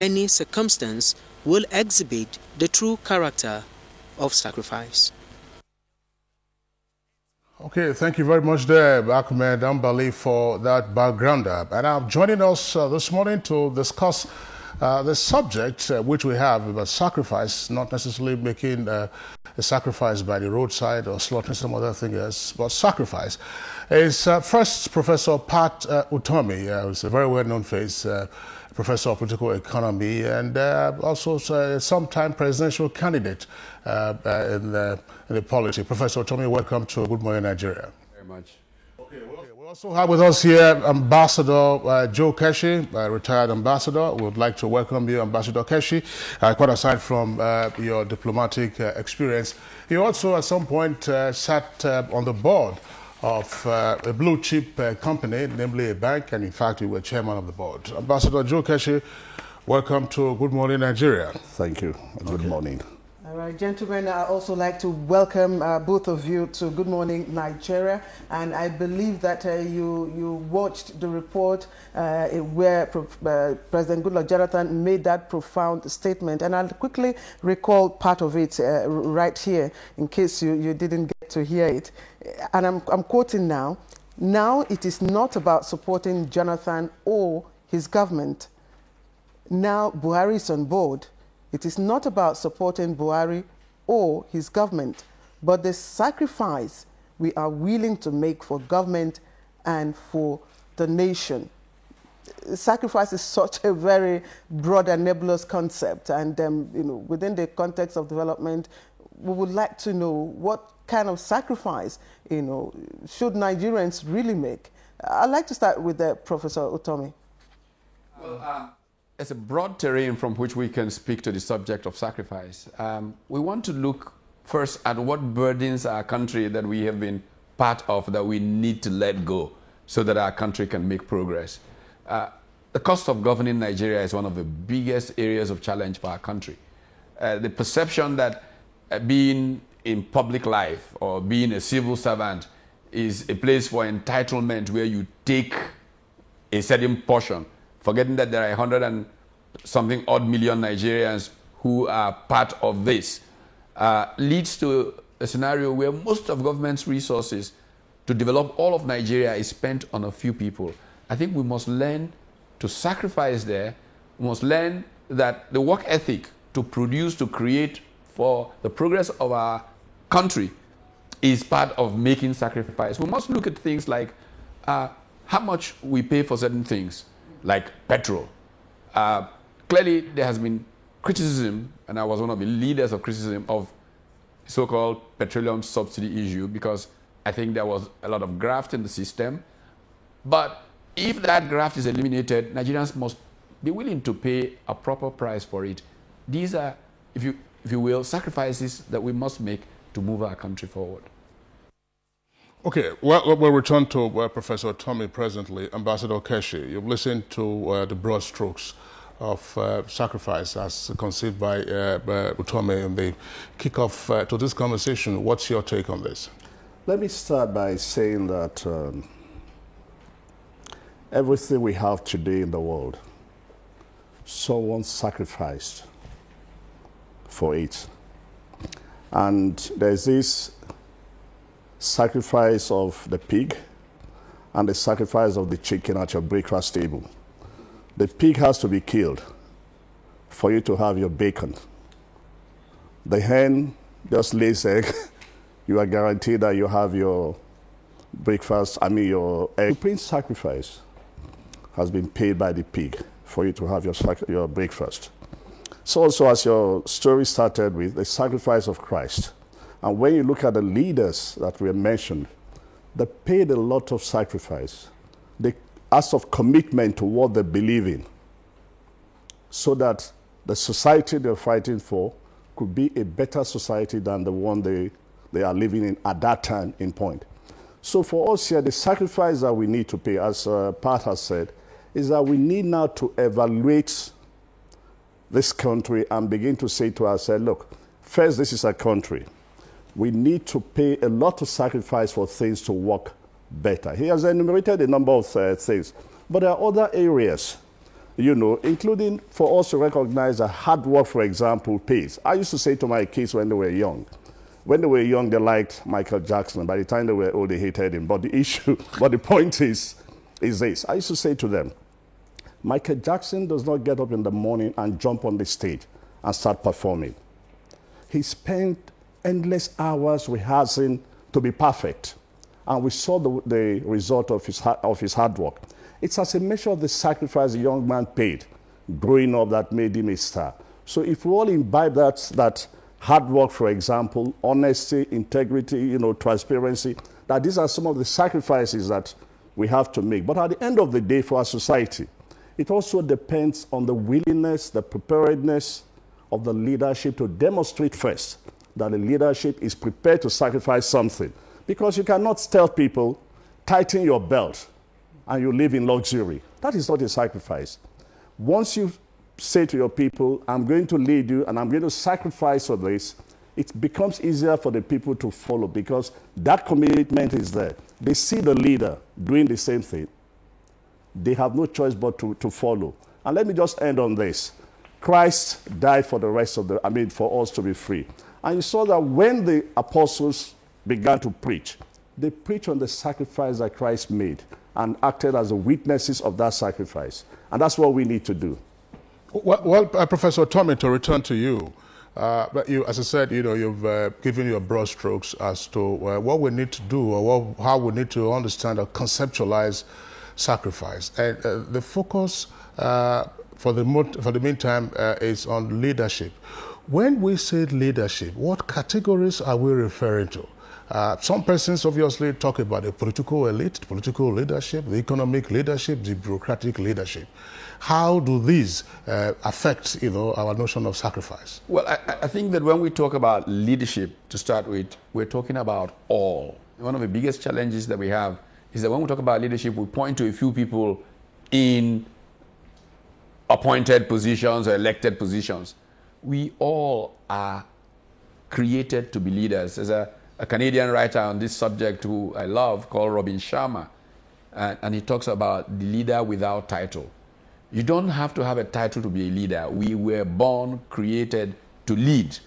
any circumstance will exhibit the true character of sacrifice. Okay, thank you very much there, Ahmed Ambali, for that background. And I'm joining us this morning to discuss the subject which we have about sacrifice, not necessarily making a sacrifice by the roadside or slaughtering some other thing else, but sacrifice. Is first Professor Pat Utomi, who's a very well-known face, professor of political economy, and also a sometime presidential candidate in the polity. Professor Utomi, welcome to Good Morning Nigeria. Very much. Okay, we also have with us here Ambassador Joe Keshi, retired ambassador. We would like to welcome you, Ambassador Keshi. Quite aside from your diplomatic experience, you also at some point sat on the board of a blue chip company, namely a bank, and in fact you were chairman of the board. Ambassador Joe Keshi, welcome to Good Morning Nigeria. Thank you. Good morning. All right, gentlemen, I'd also like to welcome both of you to Good Morning Nigeria. And I believe that you watched the report where President Goodluck Jonathan made that profound statement. And I'll quickly recall part of it right here in case you didn't get to hear it. And I'm quoting now. Now it is not about supporting Jonathan or his government. Now Buhari is on board. It is not about supporting Buhari or his government, but the sacrifice we are willing to make for government and for the nation. Sacrifice is such a very broad and nebulous concept, and within the context of development, we would like to know what kind of sacrifice should Nigerians really make. I'd like to start with Professor Utomi. Well, it's a broad terrain from which we can speak to the subject of sacrifice. We want to look first at what burdens our country that we have been part of that we need to let go so that our country can make progress. The cost of governing Nigeria is one of the biggest areas of challenge for our country. The perception that being in public life or being a civil servant is a place for entitlement where you take a certain portion, forgetting that there are 100 and something odd million Nigerians who are part of this, leads to a scenario where most of government's resources to develop all of Nigeria is spent on a few people. I think we must learn to sacrifice there. We must learn that the work ethic to produce, to create for the progress of our country is part of making sacrifice. We must look at things like how much we pay for certain things, like petrol. Clearly, there has been criticism, and I was one of the leaders of criticism of so-called petroleum subsidy issue because I think there was a lot of graft in the system. But if that graft is eliminated, Nigerians must be willing to pay a proper price for it. These are, if you will, sacrifices that we must make to move our country forward. Okay, well, we'll return to Professor Utomi presently. Ambassador Keshi, you've listened to the broad strokes of sacrifice as conceived by Utomi in the kickoff to this conversation. What's your take on this? Let me start by saying that everything we have today in the world, someone sacrificed for it. And there's this sacrifice of the pig and the sacrifice of the chicken at your breakfast table. The pig has to be killed for you to have your bacon. The hen just lays egg. You are guaranteed that you have your breakfast, your egg. Supreme sacrifice has been paid by the pig for you to have your breakfast. So also, as your story started with, the sacrifice of Christ. And when you look at the leaders that were mentioned, they paid a lot of sacrifice. They asked of commitment to what they believe in so that the society they're fighting for could be a better society than the one they are living in at that time in point. So for us here, the sacrifice that we need to pay, as Pat has said, is that we need now to evaluate this country and begin to say to ourselves, look, first, this is a country. We need to pay a lot of sacrifice for things to work better. He has enumerated a number of things, but there are other areas you know, including for us to recognize that hard work, for example, pays. I used to say to my kids when they were young, they liked Michael Jackson. By the time they were old, they hated him. But the point is this. I used to say to them, Michael Jackson does not get up in the morning and jump on the stage and start performing. He spent endless hours rehearsing to be perfect. And we saw the result of his hard work. It's as a measure of the sacrifice the young man paid growing up that made him a star. So if we all imbibe that hard work, for example, honesty, integrity, you know, transparency, that these are some of the sacrifices that we have to make. But at the end of the day, for our society, it also depends on the willingness, the preparedness of the leadership to demonstrate first that the leadership is prepared to sacrifice something. Because you cannot tell people, tighten your belt and you live in luxury. That is not a sacrifice. Once you say to your people, I'm going to lead you and I'm going to sacrifice for this, it becomes easier for the people to follow because that commitment is there. They see the leader doing the same thing. They have no choice but to follow. And let me just end on this. Christ died for the rest of for us to be free. And you saw that when the apostles began to preach, they preached on the sacrifice that Christ made and acted as the witnesses of that sacrifice. And that's what we need to do. Well, Professor Tommy, to return to you, but you, as I said, you know, you've given your broad strokes as to what we need to do or how we need to understand or conceptualize sacrifice. And the focus for the meantime is on leadership. When we say leadership, what categories are we referring to? Some persons obviously talk about the political elite, the political leadership, the economic leadership, the bureaucratic leadership. How do these affect, you know, our notion of sacrifice? Well, I think that when we talk about leadership, to start with, we're talking about all. One of the biggest challenges that we have is that when we talk about leadership, we point to a few people in appointed positions or elected positions. We all are created to be leaders. There's a Canadian writer on this subject who I love called Robin Sharma, and he talks about the leader without title. You don't have to have a title to be a leader. We were born, created to lead.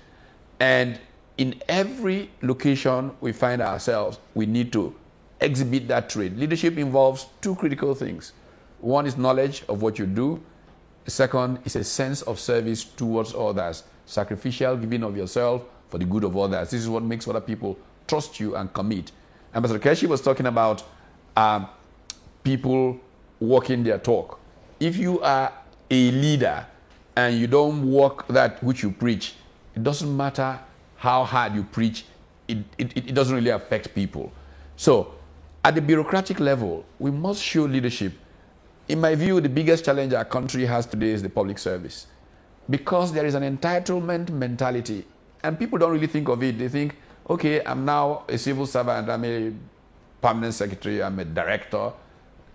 And in every location we find ourselves, we need to exhibit that trait. Leadership involves two critical things. One is knowledge of what you do. The second is a sense of service towards others, sacrificial giving of yourself for the good of others. This is what makes other people trust you and commit. Ambassador Keshi was talking about people walking their talk. If you are a leader and you don't walk that which you preach, it doesn't matter how hard you preach, it doesn't really affect people. So at the bureaucratic level, we must show leadership. In my view, the biggest challenge our country has today is the public service. Because there is an entitlement mentality, and people don't really think of it. They think, okay, I'm now a civil servant, I'm a permanent secretary, I'm a director.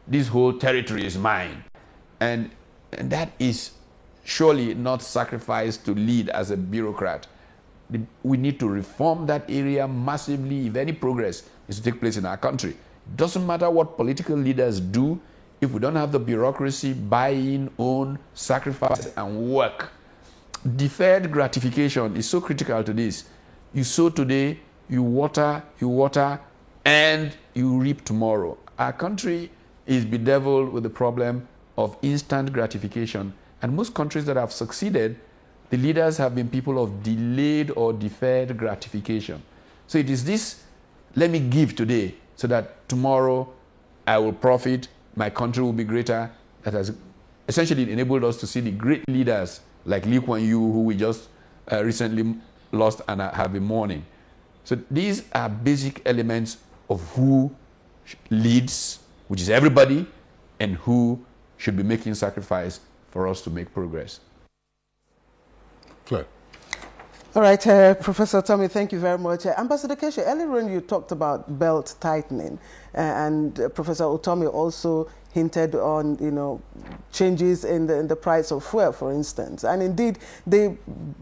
This whole territory is mine. And that is surely not sacrificed to lead as a bureaucrat. We need to reform that area massively if any progress is to take place in our country. It doesn't matter what political leaders do if we don't have the bureaucracy, buy-in, own, sacrifice, and work. Deferred gratification is so critical to this. You sow today, you water, and you reap tomorrow. Our country is bedeviled with the problem of instant gratification. And most countries that have succeeded, the leaders have been people of delayed or deferred gratification. So it is this, let me give today so that tomorrow I will profit, my country will be greater, that has essentially enabled us to see the great leaders like Lee Kuan Yew, who we just recently lost and have been mourning. So these are basic elements of who leads, which is everybody, and who should be making sacrifice for us to make progress. Clear. All right, Professor Tommy, thank you very much. Ambassador Keshi, earlier on you talked about belt tightening, and Professor Utomi also hinted on, you know, changes in the price of fuel, for instance. And indeed, the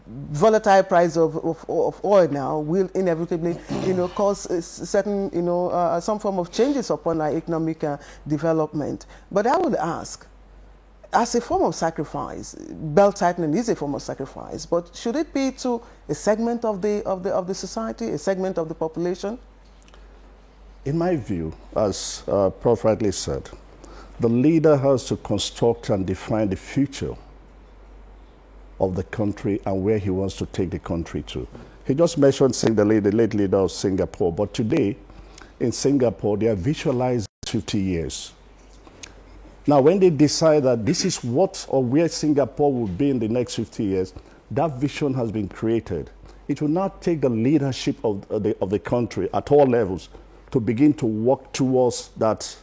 volatile price of oil now will inevitably, you know, cause certain, you know, some form of changes upon our economic development. But I would ask, as a form of sacrifice, belt tightening is a form of sacrifice, but should it be to a segment of the society, a segment of the population? In my view, as Prof. rightly said, the leader has to construct and define the future of the country and where he wants to take the country to. He just mentioned the late leader of Singapore, but today in Singapore, they are visualizing 50 years. Now, when they decide that this is what or where Singapore will be in the next 50 years, that vision has been created. It will now take the leadership of the country at all levels to begin to work towards that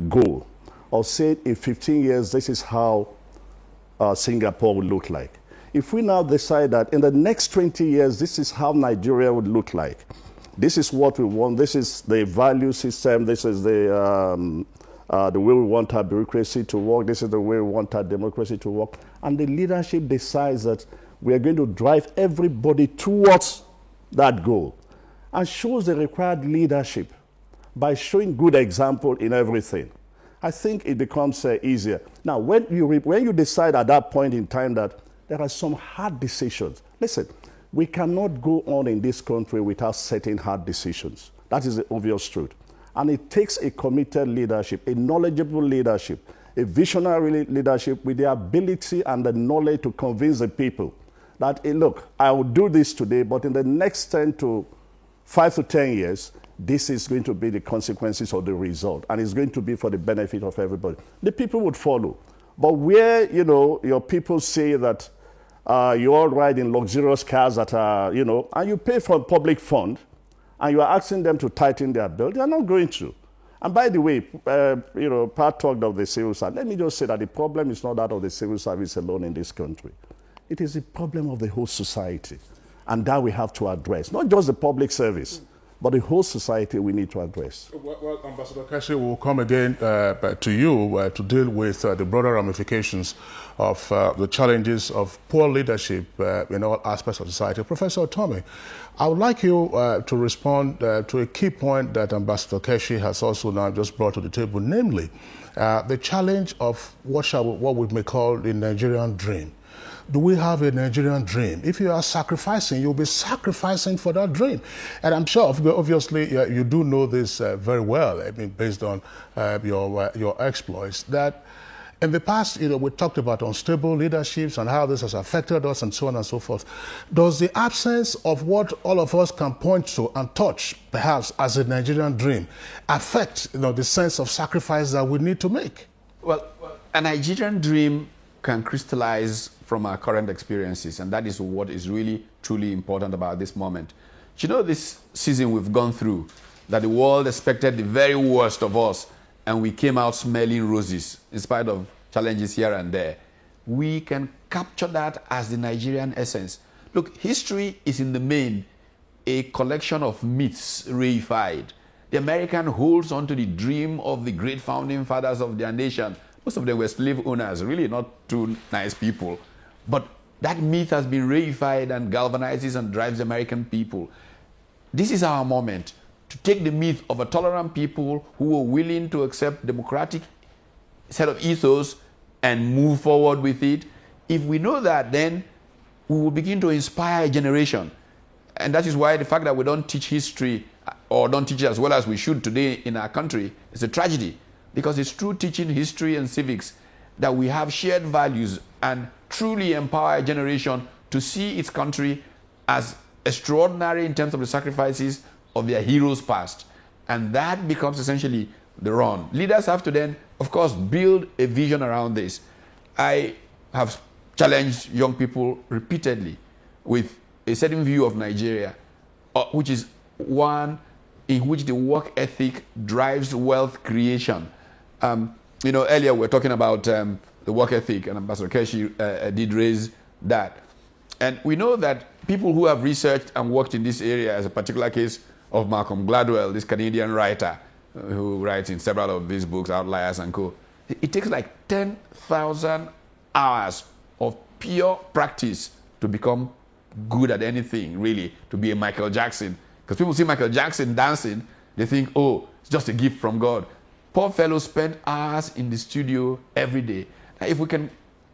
goal. Or say in 15 years, this is how Singapore will look like. If we now decide that in the next 20 years, this is how Nigeria would look like, this is what we want, this is the value system, this is the way we want our bureaucracy to work, this is the way we want our democracy to work, and the leadership decides that we are going to drive everybody towards that goal and shows the required leadership by showing good example in everything, I think it becomes easier. Now, when you decide at that point in time that there are some hard decisions, listen, we cannot go on in this country without setting hard decisions. That is the obvious truth. And it takes a committed leadership, a knowledgeable leadership, a visionary leadership with the ability and the knowledge to convince the people that, hey, look, I will do this today, but in the next 5 to 10 years, this is going to be the consequences of the result, and it's going to be for the benefit of everybody. The people would follow. But where, your people say that you all ride in luxurious cars that are, and you pay from public fund, and you are asking them to tighten their belt, they are not going to. And by the way, Pat talked of the civil service. Let me just say that the problem is not that of the civil service alone in this country. It is the problem of the whole society. And that we have to address. Not just the public service, but the whole society we need to address. Well, Ambassador Keshi will come again to you to deal with the broader ramifications of the challenges of poor leadership in all aspects of society. Professor Otomi, I would like you to respond to a key point that Ambassador Keshi has also now just brought to the table, namely the challenge of what we may call the Nigerian dream. Do we have a Nigerian dream? If you are sacrificing, you'll be sacrificing for that dream. And I'm sure, obviously, you do know this very well, I mean, based on your exploits, that in the past, we talked about unstable leaderships and how this has affected us and so on and so forth. Does the absence of what all of us can point to and touch, perhaps, as a Nigerian dream, affect the sense of sacrifice that we need to make? Well, a Nigerian dream can crystallize from our current experiences, and that is what is really, truly important about this moment. This season we've gone through, that the world expected the very worst of us, and we came out smelling roses, in spite of challenges here and there. We can capture that as the Nigerian essence. Look, history is in the main a collection of myths reified. The American holds on to the dream of the great founding fathers of their nation. Most of them were slave owners, really not too nice people. But that myth has been reified and galvanizes and drives the American people. This is our moment to take the myth of a tolerant people who are willing to accept democratic set of ethos and move forward with it. If we know that, then we will begin to inspire a generation. And that is why the fact that we don't teach history or don't teach it as well as we should today in our country is a tragedy. Because it's through teaching history and civics that we have shared values and truly empower a generation to see its country as extraordinary in terms of the sacrifices of their heroes past. And that becomes essentially the run. Leaders have to then, of course, build a vision around this. I have challenged young people repeatedly with a certain view of Nigeria, which is one in which the work ethic drives wealth creation. Earlier we were talking about the work ethic, and Ambassador Keshi did raise that. And we know that people who have researched and worked in this area, as a particular case of Malcolm Gladwell, this Canadian writer who writes in several of these books, Outliers and Co., it takes like 10,000 hours of pure practice to become good at anything, really, to be a Michael Jackson. Because people see Michael Jackson dancing, they think, oh, it's just a gift from God. Poor fellow spent hours in the studio every day. If we can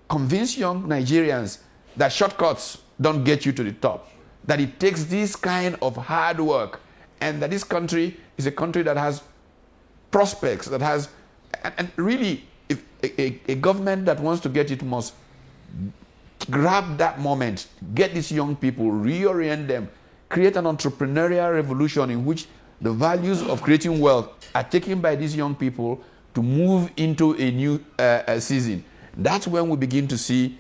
convince young Nigerians that shortcuts don't get you to the top, that it takes this kind of hard work, and that this country is a country that has prospects, that has, and really, if a government that wants to get it must grab that moment, get these young people, reorient them, create an entrepreneurial revolution in which the values of creating wealth are taken by these young people to move into a new season. That's when we begin to see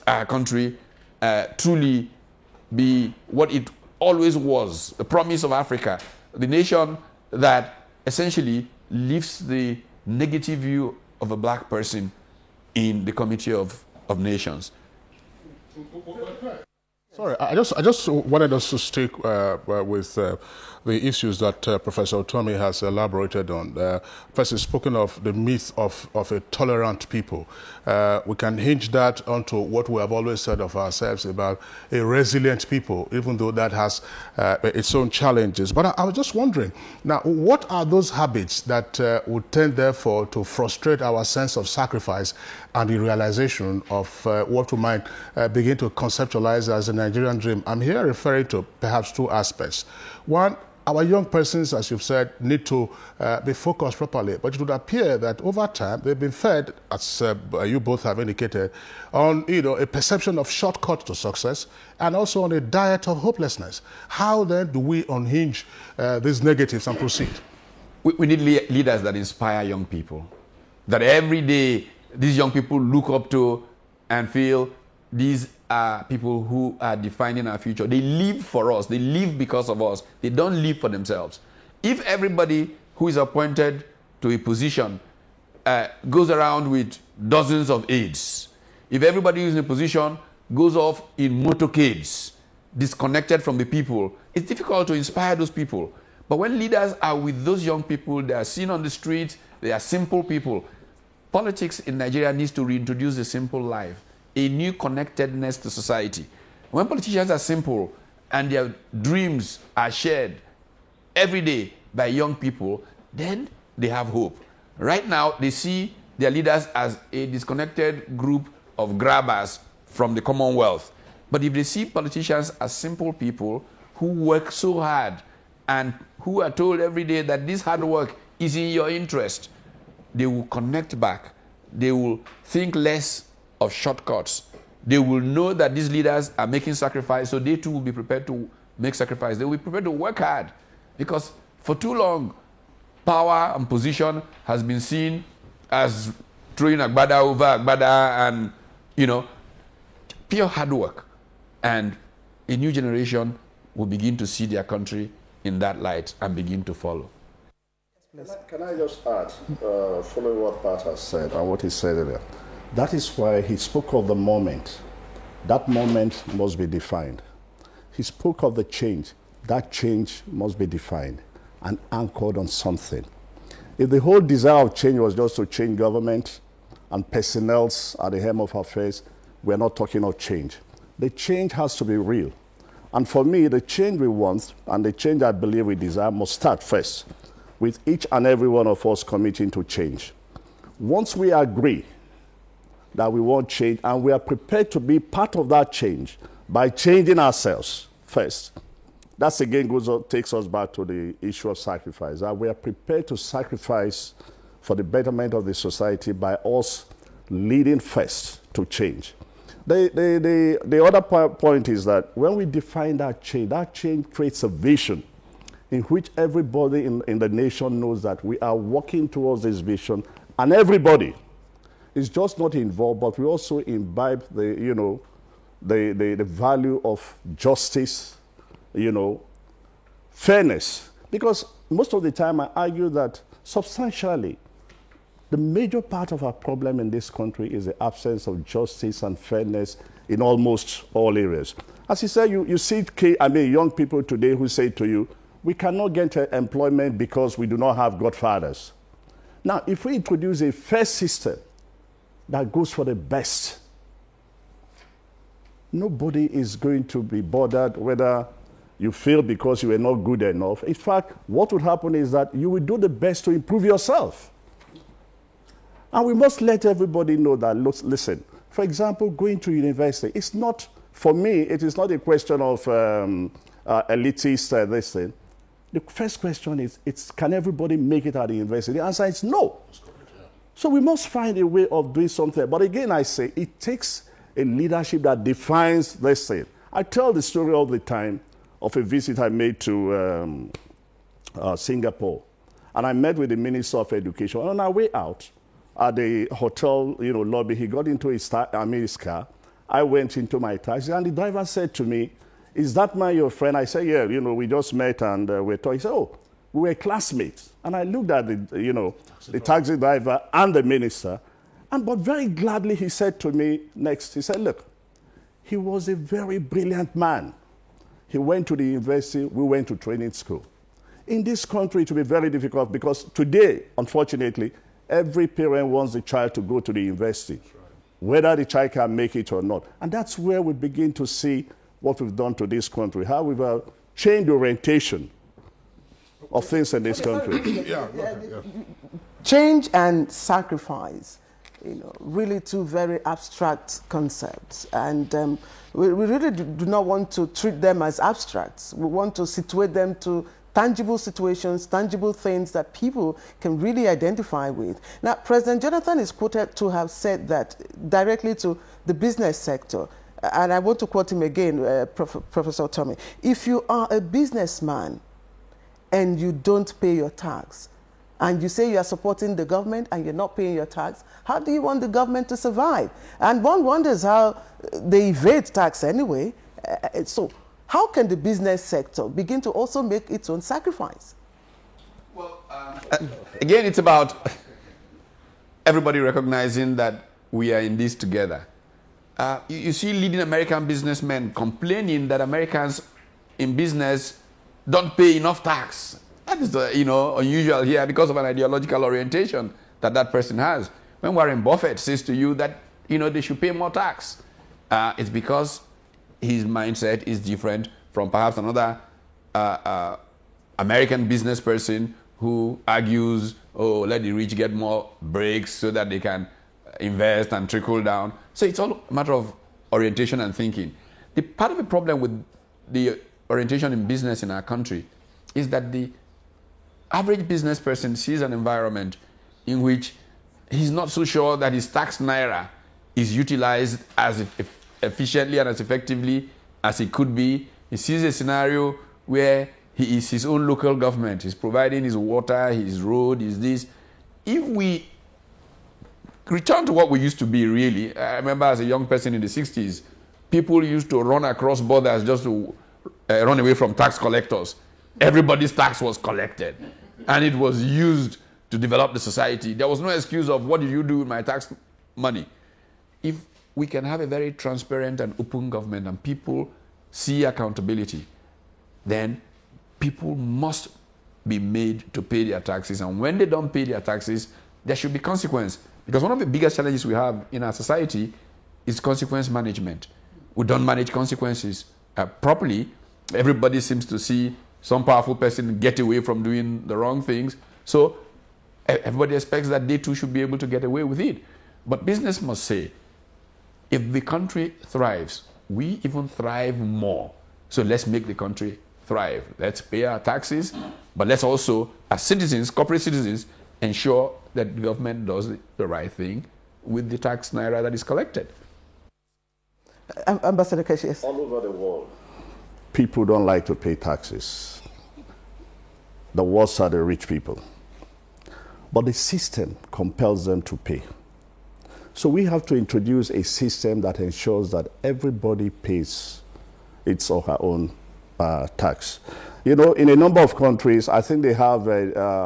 our country truly be what it always was, the promise of Africa, the nation that essentially lifts the negative view of a black person in the Committee of Nations. Sorry, I just wanted us to stick with the issues that Professor Utomi has elaborated on. First, he's spoken of the myth of a tolerant people. We can hinge that onto what we have always said of ourselves about a resilient people, even though that has its own challenges. But I was just wondering, now, what are those habits that would tend, therefore, to frustrate our sense of sacrifice and the realization of what we might begin to conceptualize as a Nigerian dream? I'm here referring to perhaps two aspects. One, our young persons, as you've said, need to be focused properly. But it would appear that over time they've been fed, as you both have indicated, on a perception of shortcut to success and also on a diet of hopelessness. How then do we unhinge these negatives and proceed? We need leaders that inspire young people, that every day these young people look up to and feel these are people who are defining our future. They live for us. They live because of us. They don't live for themselves. If everybody who is appointed to a position goes around with dozens of aides, if everybody who is in a position goes off in motorcades, disconnected from the people, it's difficult to inspire those people. But when leaders are with those young people, they are seen on the streets, they are simple people. Politics in Nigeria needs to reintroduce a simple life, a new connectedness to society. When politicians are simple and their dreams are shared every day by young people, then they have hope. Right now, they see their leaders as a disconnected group of grabbers from the Commonwealth. But if they see politicians as simple people who work so hard and who are told every day that this hard work is in your interest, they will connect back. They will think less of shortcuts. They will know that these leaders are making sacrifice, so they too will be prepared to make sacrifice. They will be prepared to work hard, because for too long, power and position has been seen as throwing agbada over agbada and, pure hard work. And a new generation will begin to see their country in that light and begin to follow. Can I just add, following what Pat has said and what he said earlier? That is why he spoke of the moment. That moment must be defined. He spoke of the change. That change must be defined and anchored on something. If the whole desire of change was just to change government and personnel at the helm of affairs, we're not talking of change. The change has to be real. And for me, the change we want and the change I believe we desire must start first with each and every one of us committing to change. Once we agree that we want change and we are prepared to be part of that change by changing ourselves first, that again takes us back to the issue of sacrifice. That we are prepared to sacrifice for the betterment of the society by us leading first to change. The other point is that when we define that change creates a vision in which everybody in the nation knows that we are working towards this vision, and everybody is just not involved, but we also imbibe the value of justice, fairness. Because most of the time I argue that substantially the major part of our problem in this country is the absence of justice and fairness in almost all areas. As you said, you see young people today who say to you, we cannot get employment because we do not have godfathers. Now, if we introduce a fair system that goes for the best, nobody is going to be bothered whether you fail because you were not good enough. In fact, what would happen is that you will do the best to improve yourself. And we must let everybody know that, listen, for example, going to university, it's not, for me, it is not a question of elitist this thing. The first question is, can everybody make it at the university? The answer is no. So we must find a way of doing something. But again, I say, it takes a leadership that defines this thing. I tell the story all the time of a visit I made to Singapore. And I met with the Minister of Education. On our way out, at the hotel lobby, he got into his car. I went into my taxi, and the driver said to me, "Is that man your friend?" I said, "Yeah, we just met and we're talking." He said, "Oh, we were classmates." And I looked at the taxi driver and the minister, but very gladly he said to me next, he said, "Look, he was a very brilliant man. He went to the university, we went to training school." In this country, it will be very difficult because today, unfortunately, every parent wants the child to go to the university, whether the child can make it or not. And that's where we begin to see what we've done to this country, how we've changed the orientation of things in this country. Change and sacrifice, really two very abstract concepts. And we really do not want to treat them as abstracts. We want to situate them to tangible situations, tangible things that people can really identify with. Now, President Jonathan is quoted to have said that directly to the business sector, and I want to quote him again, Professor Tommy. If you are a businessman and you don't pay your tax, and you say you are supporting the government and you're not paying your tax, how do you want the government to survive? And one wonders how they evade tax anyway. So how can the business sector begin to also make its own sacrifice? Well, again, it's about everybody recognizing that we are in this together. You see leading American businessmen complaining that Americans in business don't pay enough tax. That is, unusual here because of an ideological orientation that person has. When Warren Buffett says to you that, they should pay more tax, it's because his mindset is different from perhaps another American business person who argues, oh, let the rich get more breaks so that they can invest and trickle down. So it's all a matter of orientation and thinking. The part of the problem with the orientation in business in our country is that the average business person sees an environment in which he's not so sure that his tax naira is utilized as efficiently and as effectively as it could be. He sees a scenario where he is his own local government. He's providing his water, his road, his this. If we return to what we used to be, really, I remember as a young person in the 60s, people used to run across borders just to run away from tax collectors. Everybody's tax was collected, and it was used to develop the society. There was no excuse of what did you do with my tax money. If we can have a very transparent and open government and people see accountability, then people must be made to pay their taxes. And when they don't pay their taxes, there should be consequence. Because one of the biggest challenges we have in our society is consequence management. We don't manage consequences properly. Everybody seems to see some powerful person get away from doing the wrong things. So everybody expects that they too should be able to get away with it. But business must say, if the country thrives, we even thrive more. So let's make the country thrive. Let's pay our taxes, but let's also, as citizens, corporate citizens, ensure that the government does the right thing with the tax naira that is collected. Ambassador Cassius. All over the world, people don't like to pay taxes. The worst are the rich people. But the system compels them to pay. So we have to introduce a system that ensures that everybody pays its or her own tax. In a number of countries, I think they have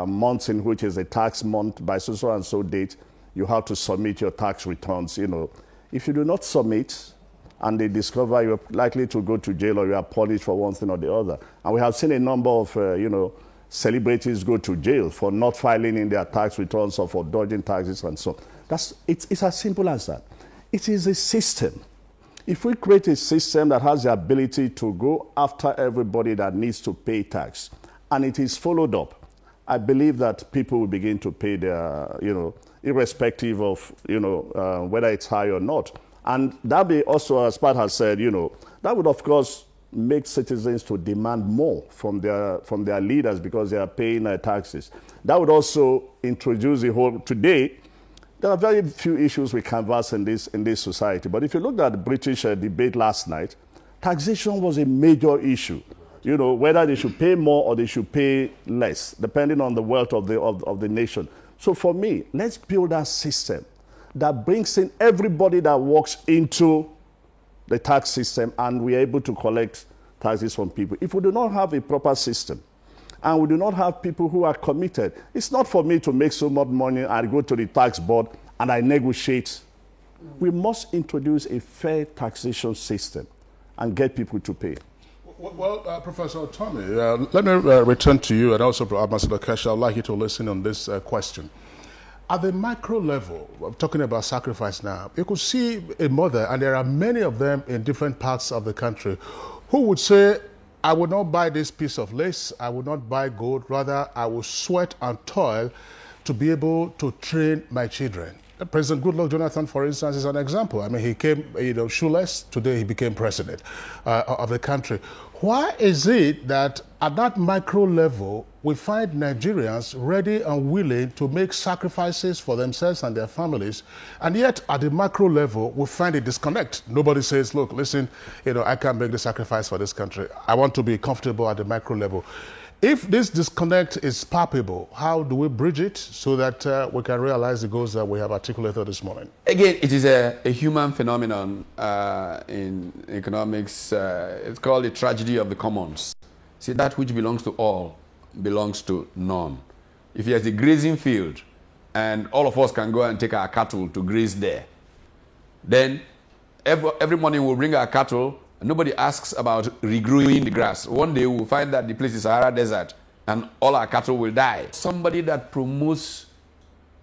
months in which is a tax month. By so and so date, you have to submit your tax returns. If you do not submit and they discover, you're likely to go to jail or you are punished for one thing or the other. And we have seen a number of, celebrities go to jail for not filing in their tax returns or for dodging taxes and so on. It's as simple as that. It is a system. If we create a system that has the ability to go after everybody that needs to pay tax, and it is followed up, I believe that people will begin to pay their, irrespective of, whether it's high or not. And that may also, as Pat has said, that would, of course, make citizens to demand more from their leaders because they are paying taxes. That would also introduce the whole. Today, there are very few issues we canvass in this society. But if you looked at the British debate last night, taxation was a major issue. Whether they should pay more or they should pay less, depending on the wealth of the nation. So for me, let's build a system that brings in everybody that walks into the tax system, and we are able to collect taxes from people. If we do not have a proper system, and we do not have people who are committed, it's not for me to make so much money and go to the tax board and I negotiate. We must introduce a fair taxation system and get people to pay. Well, Professor Tommy, let me return to you, and also Ambassador Kesha. I'd like you to listen on this question. At the micro level, I'm talking about sacrifice now, you could see a mother, and there are many of them in different parts of the country, who would say, I would not buy this piece of lace, I would not buy gold, rather I will sweat and toil to be able to train my children. President Goodluck Jonathan, for instance, is an example. I mean, he came, shoeless. Today, he became president of the country. Why is it that at that micro level, we find Nigerians ready and willing to make sacrifices for themselves and their families, and yet at the macro level, we find a disconnect? Nobody says, look, listen, I can't make the sacrifice for this country. I want to be comfortable at the micro level. If this disconnect is palpable, how do we bridge it so that we can realize the goals that we have articulated this morning? Again, it is a human phenomenon in economics. It's called the tragedy of the commons. See, that which belongs to all belongs to none. If there's a grazing field and all of us can go and take our cattle to graze there, then every morning we'll bring our cattle. Nobody asks about regrowing the grass. One day we'll find that the place is Sahara Desert and all our cattle will die. Somebody that promotes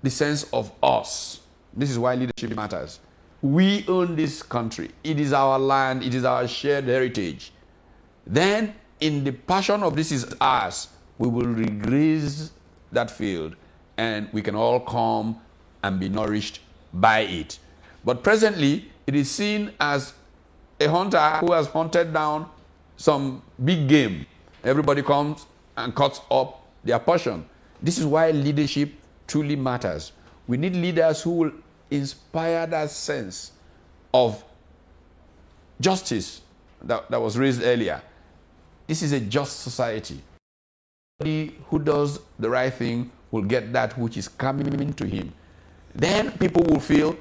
the sense of us. This is why leadership matters. We own this country. It is our land. It is our shared heritage. Then, in the passion of this is ours, we will regraze that field and we can all come and be nourished by it. But presently, it is seen as a hunter who has hunted down some big game. Everybody comes and cuts up their portion. This is why leadership truly matters. We need leaders who will inspire that sense of justice that was raised earlier. This is a just society. Somebody who does the right thing will get that which is coming to him. Then people will feel,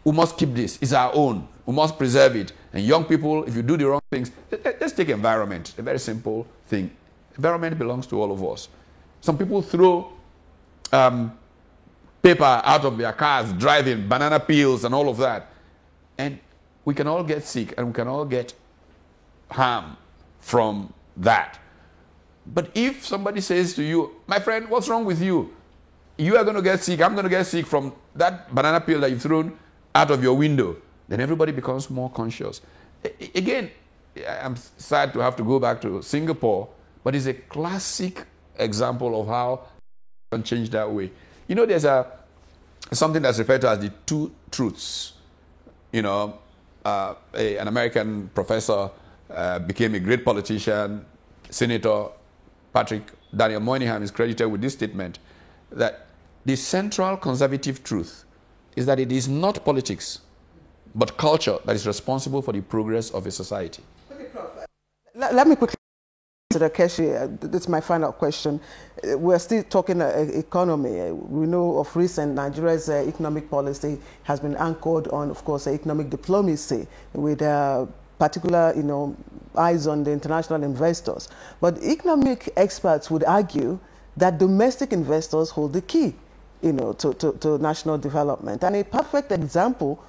we must keep this. It's our own. We must preserve it. And young people, if you do the wrong things, let's take environment, a very simple thing. Environment belongs to all of us. Some people throw paper out of their cars, driving, banana peels and all of that. And we can all get sick and we can all get harm from that. But if somebody says to you, my friend, what's wrong with you? You are going to get sick, I'm going to get sick from that banana peel that you've thrown out of your window, then everybody becomes more conscious. Again, I'm sad to have to go back to Singapore, but it's a classic example of how it can change that way. There's something that's referred to as the two truths. An American professor became a great politician. Senator Patrick Daniel Moynihan is credited with this statement, that the central conservative truth is that it is not politics, but culture that is responsible for the progress of a society. Okay, Prof. Let me quickly answer Keshi. This is my final question. We're still talking economy. We know of recent Nigeria's economic policy has been anchored on, of course, economic diplomacy with particular, eyes on the international investors. But economic experts would argue that domestic investors hold the key, to national development. And a perfect example,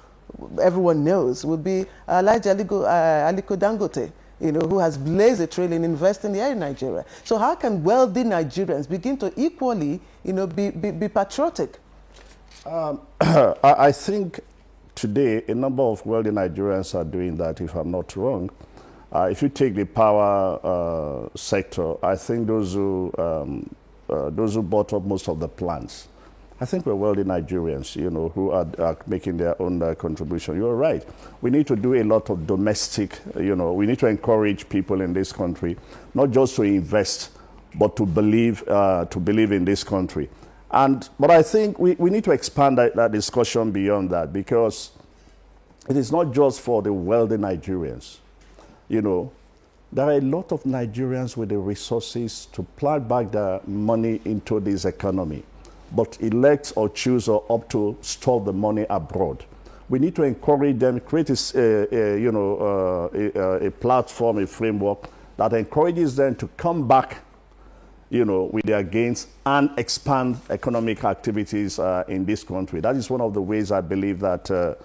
everyone knows, would be Alhaji Aliko Dangote, who has blazed a trail in investing here in Nigeria. So how can wealthy Nigerians begin to equally, be patriotic? I think today a number of wealthy Nigerians are doing that, if I'm not wrong. If you take the power sector, I think those who bought up most of the plants I think we're wealthy Nigerians, who are making their own contribution. You're right. We need to do a lot of domestic, we need to encourage people in this country, not just to invest, but to believe in this country. But I think we need to expand that discussion beyond that, because it is not just for the wealthy Nigerians. There are a lot of Nigerians with the resources to plug back their money into this economy, but elect or choose or opt to store the money abroad. We need to encourage them, create a platform, a framework that encourages them to come back, with their gains and expand economic activities in this country. That is one of the ways I believe that,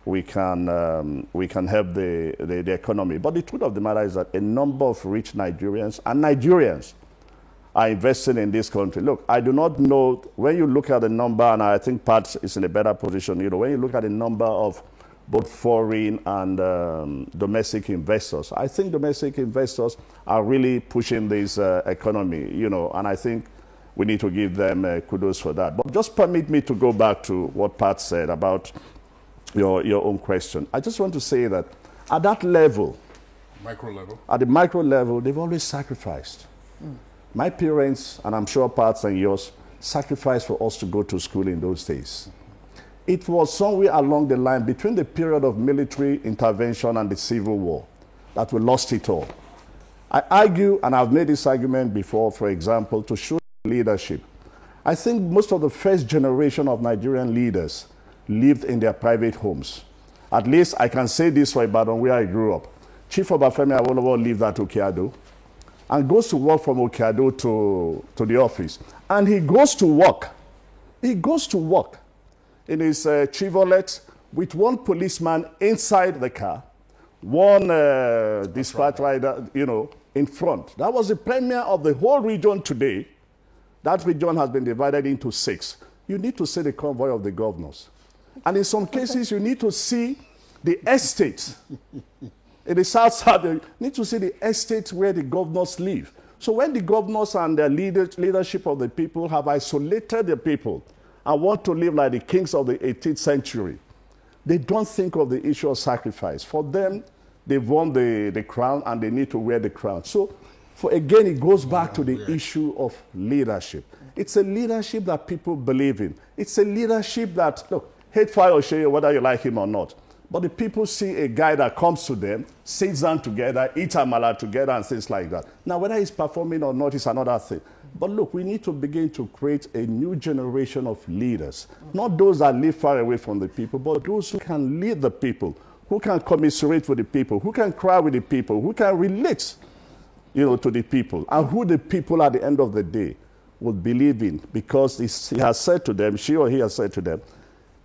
we can help the economy. But the truth of the matter is that a number of rich Nigerians and Nigerians are investing in this country. Look, I do not know, when you look at the number, and I think Pat is in a better position, when you look at the number of both foreign and domestic investors, I think domestic investors are really pushing this economy, and I think we need to give them kudos for that. But just permit me to go back to what Pat said about your own question. I just want to say that at that level, at the micro level, they've always sacrificed. My parents, and I'm sure Pat's and yours, sacrificed for us to go to school in those days. It was somewhere along the line between the period of military intervention and the Civil War that we lost it all. I argue, and I've made this argument before, for example, to show leadership. I think most of the first generation of Nigerian leaders lived in their private homes. At least I can say this for Ibadan, where I grew up. Chief Obafemi Awolowo lived at Okeado and goes to work from Okeado to the office. And he goes to work. He goes to work in his Chevrolet with one policeman inside the car, one dispatch rider, in front. That was the premier of the whole region today. That region has been divided into 6. You need to see the convoy of the governors. And in some cases, you need to see the estates. In the south, you need to see the estates where the governors live. So when the governors and the leadership of the people have isolated the people and want to live like the kings of the 18th century, they don't think of the issue of sacrifice. For them, they've won the crown and they need to wear the crown. So, again, it goes back to the issue of leadership. It's a leadership that people believe in. It's a leadership that, look, hate fire or share, whether you like him or not. But the people see a guy that comes to them, sits down together, eats amala together, and things like that. Now, whether he's performing or not is another thing. But look, we need to begin to create a new generation of leaders. Not those that live far away from the people, but those who can lead the people, who can commiserate with the people, who can cry with the people, who can relate, to the people, and who the people at the end of the day will believe in, because he has said to them, she or he has said to them,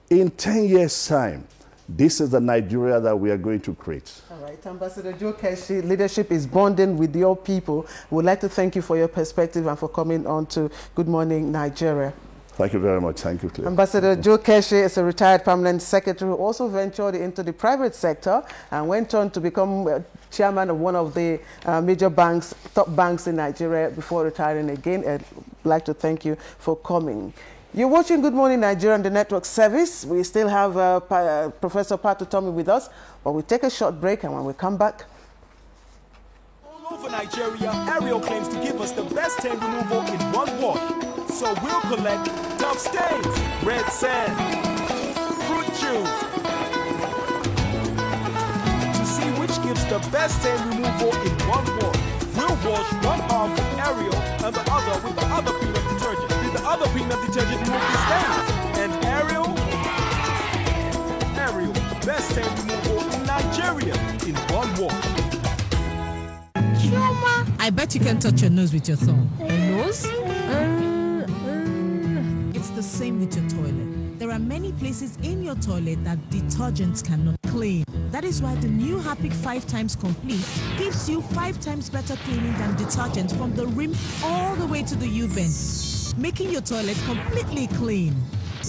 in 10 years' time, this is the Nigeria that we are going to create. All right, Ambassador Joe Keshi, leadership is bonding with your people. We'd like to thank you for your perspective and for coming on to Good Morning Nigeria. Thank you very much. Thank you, Claire. Ambassador Joe Keshi is a retired permanent secretary who also ventured into the private sector and went on to become chairman of one of the major banks, top banks in Nigeria before retiring again. I'd like to thank you for coming. You're watching Good Morning Nigeria on the network service. We still have Professor Patu Tommy with us, but we'll take a short break, and when we come back... All over Nigeria, Ariel claims to give us the best stain removal in one wash. So we'll collect tough stains, red sand, fruit juice, to see which gives the best stain removal in one wash. We'll wash one arm with Ariel and the other with the other peanut detergent. Did the other peanut detergent remove the stains? And Ariel, best stain removal in Nigeria in one wash. Chioma, I bet you can touch your nose with your thumb. Your nose? It's the same with your toilet. There are many places in your toilet that detergents cannot clean. That is why the new Harpic 5 times complete gives you 5 times better cleaning than detergent from the rim all the way to the U-bend, making your toilet completely clean.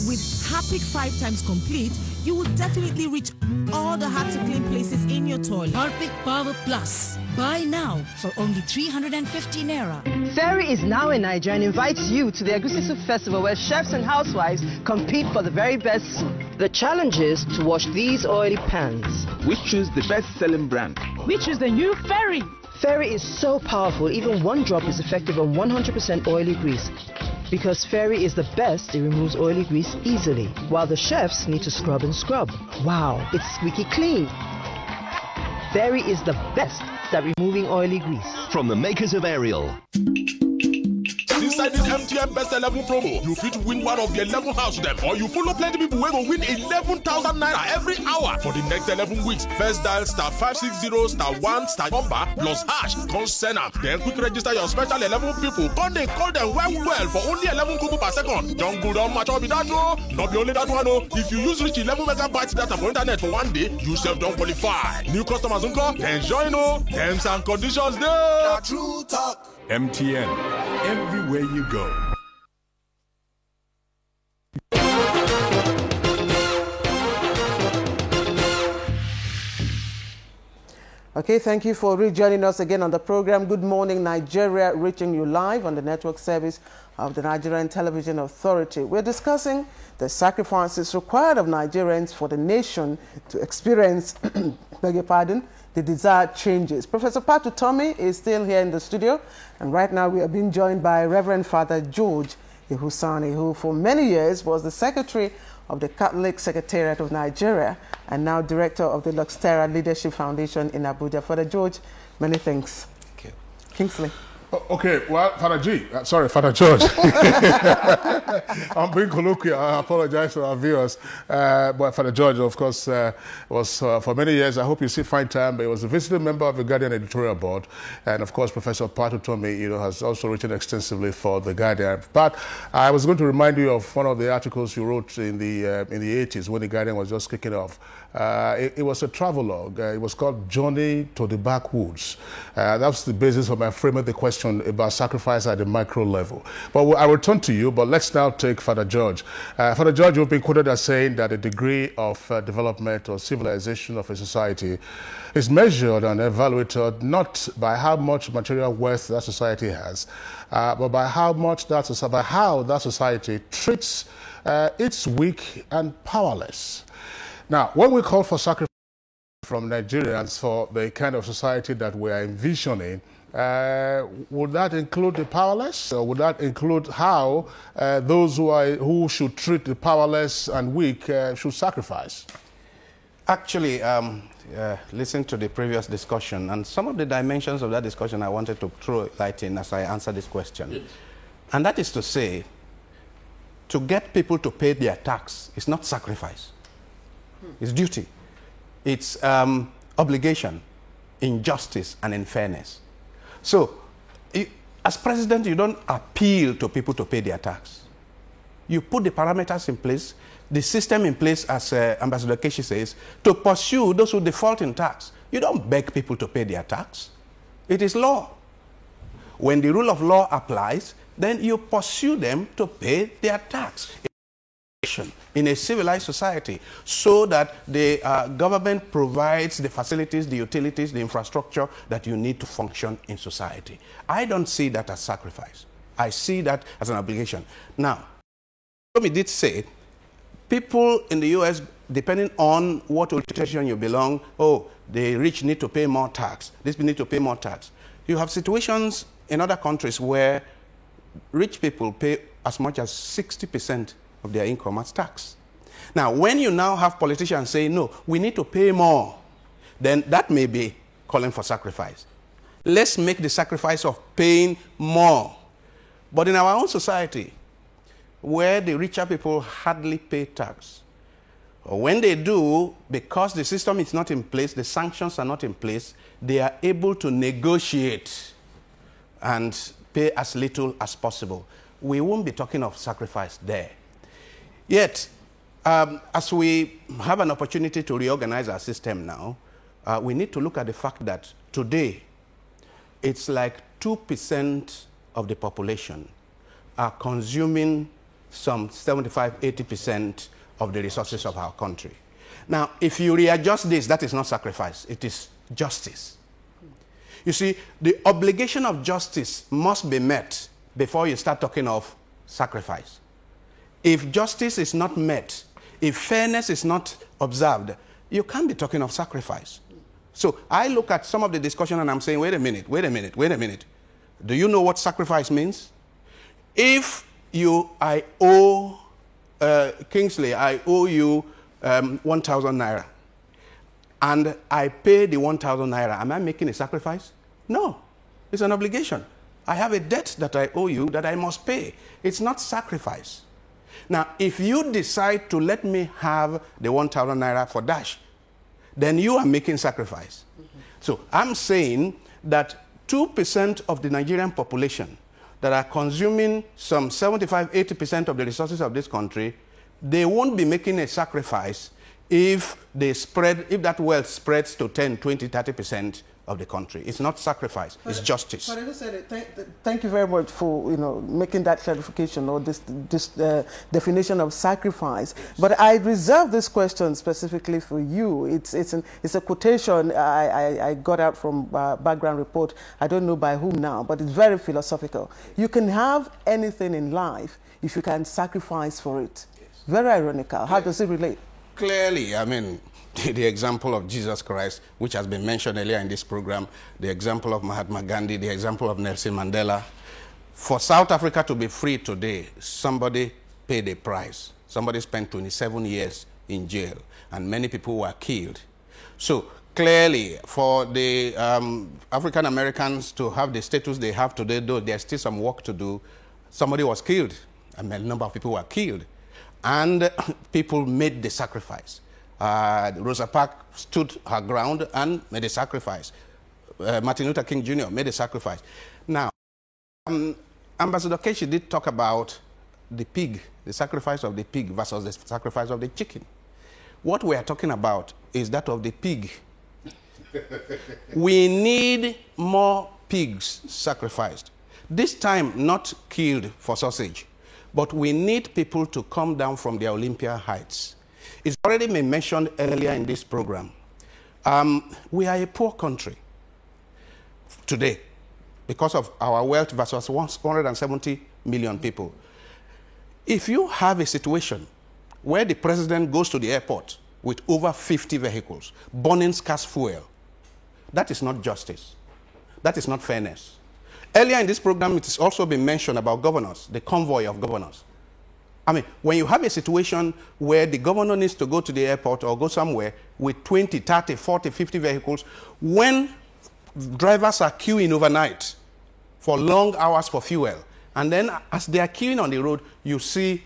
With Harpic 5 times complete, you will definitely reach all the hard-to-clean places in your toilet. Harpic Power Plus. Buy now for only 350 Naira. Ferry is now in Nigeria and invites you to the Egusi Soup Festival, where chefs and housewives compete for the very best soup. The challenge is to wash these oily pans. We choose the best-selling brand. We choose the new Ferry. Ferry is so powerful, even one drop is effective on 100% oily grease. Because Ferry is the best, it removes oily grease easily, while the chefs need to scrub and scrub. Wow, it's squeaky clean. Ferry is the best at removing oily grease. From the makers of Ariel. Inside this MTN Best 11 promo, you fit win one of the 11 house them, or you follow plenty people who will win 11,000 naira every hour for the next 11 weeks. First dial *560*1 number plus hash. Consent am. Then quick register your special 11 people. They call them well for only 11 kobo per second. Don't go down much be that no. Not be only that one no. If you use reach 11 megabytes data for internet for one day, you self don't qualify. New customers enjoy no. Terms and conditions there. True talk. MTN, everywhere you go. Okay, thank you for rejoining us again on the program. Good morning, Nigeria, reaching you live on the network service of the Nigerian Television Authority. We're discussing the sacrifices required of Nigerians for the nation to experience, beg your pardon, the desired changes. Professor Patu Tommy is still here in the studio, and right now we are being joined by Reverend Father George Ihusani, who for many years was the Secretary of the Catholic Secretariat of Nigeria and now Director of the Luxterra Leadership Foundation in Abuja. Father George, many thanks. Thank you. Kingsley. Okay, well, Father George. I'm being colloquial. I apologize to our viewers. But Father George, of course, was for many years, I hope you see fine time, but he was a visiting member of the Guardian editorial board. And of course, Professor Patu Tommy, has also written extensively for the Guardian. But I was going to remind you of one of the articles you wrote in the 80s when the Guardian was just kicking off. It was a travelogue. It was called Journey to the Backwoods. That's the basis of my framing the question about sacrifice at the micro level. But I will turn to you, but let's now take Father George. Father George, you've been quoted as saying that the degree of development or civilization of a society is measured and evaluated not by how much material wealth that society has, but by how that society treats its weak and powerless. Now, when we call for sacrifice from Nigerians for the kind of society that we are envisioning, would that include the powerless, or would that include how those who should treat the powerless and weak should sacrifice? Actually, listen to the previous discussion, and some of the dimensions of that discussion I wanted to throw light in as I answer this question. Yes. And that is to say, to get people to pay their tax is not sacrifice. It's duty. It's obligation in justice and in fairness. So, as president, you don't appeal to people to pay their tax. You put the parameters in place, the system in place, as Ambassador Keshi says, to pursue those who default in tax. You don't beg people to pay their tax. It is law. When the rule of law applies, then you pursue them to pay their tax in a civilized society, so that the government provides the facilities, the utilities, the infrastructure that you need to function in society. I don't see that as sacrifice. I see that as an obligation. Now, Tommy did say, people in the U.S., depending on what organization you belong, the rich need to pay more tax. These need to pay more tax. You have situations in other countries where rich people pay as much as 60% of their income as tax. Now, when you now have politicians saying, no, we need to pay more, then that may be calling for sacrifice. Let's make the sacrifice of paying more. But in our own society, where the richer people hardly pay tax, or when they do, because the system is not in place, the sanctions are not in place, they are able to negotiate and pay as little as possible. We won't be talking of sacrifice there. Yet, as we have an opportunity to reorganize our system now, we need to look at the fact that today, it's like 2% of the population are consuming some 75–80% of the resources of our country. Now, if you readjust this, that is not sacrifice, it is justice. You see, the obligation of justice must be met before you start talking of sacrifice. If justice is not met, if fairness is not observed, you can't be talking of sacrifice. So I look at some of the discussion and I'm saying, wait a minute. Do you know what sacrifice means? If I owe, Kingsley, I owe you 1,000 naira, and I pay the 1,000 naira, am I making a sacrifice? No, it's an obligation. I have a debt that I owe you that I must pay. It's not sacrifice. Now, if you decide to let me have the 1,000 naira for dash, then you are making sacrifice. So I'm saying that 2% of the Nigerian population that are consuming some 75–80% of the resources of this country, they won't be making a sacrifice if that wealth spreads to 10–20–30% of the country. It's not sacrifice, it's justice. Thank you very much for making that clarification or this definition of sacrifice. But I reserve this question specifically for you. It's a quotation I got out from Background Report. I don't know by whom now, but it's very philosophical. You can have anything in life if you can sacrifice for it. Yes. Very ironical. How does it relate? Clearly, I mean, the example of Jesus Christ, which has been mentioned earlier in this program, the example of Mahatma Gandhi, the example of Nelson Mandela. For South Africa to be free today, somebody paid a price. Somebody spent 27 years in jail, and many people were killed. So clearly, for the African Americans to have the status they have today, though there's still some work to do, somebody was killed, and a number of people were killed, and people made the sacrifice. Rosa Parks stood her ground and made a sacrifice. Martin Luther King Jr. made a sacrifice. Now, Ambassador Keshi did talk about the pig, the sacrifice of the pig versus the sacrifice of the chicken. What we are talking about is that of the pig. We need more pigs sacrificed. This time, not killed for sausage, but we need people to come down from their Olympia heights. It's already been mentioned earlier in this program. We are a poor country today because of our wealth versus 170 million people. If you have a situation where the president goes to the airport with over 50 vehicles, burning scarce fuel, that is not justice. That is not fairness. Earlier in this program, it has also been mentioned about governors, the convoy of governors. I mean, when you have a situation where the governor needs to go to the airport or go somewhere with 20, 30, 40, 50 vehicles, when drivers are queuing overnight for long hours for fuel, and then as they are queuing on the road, you see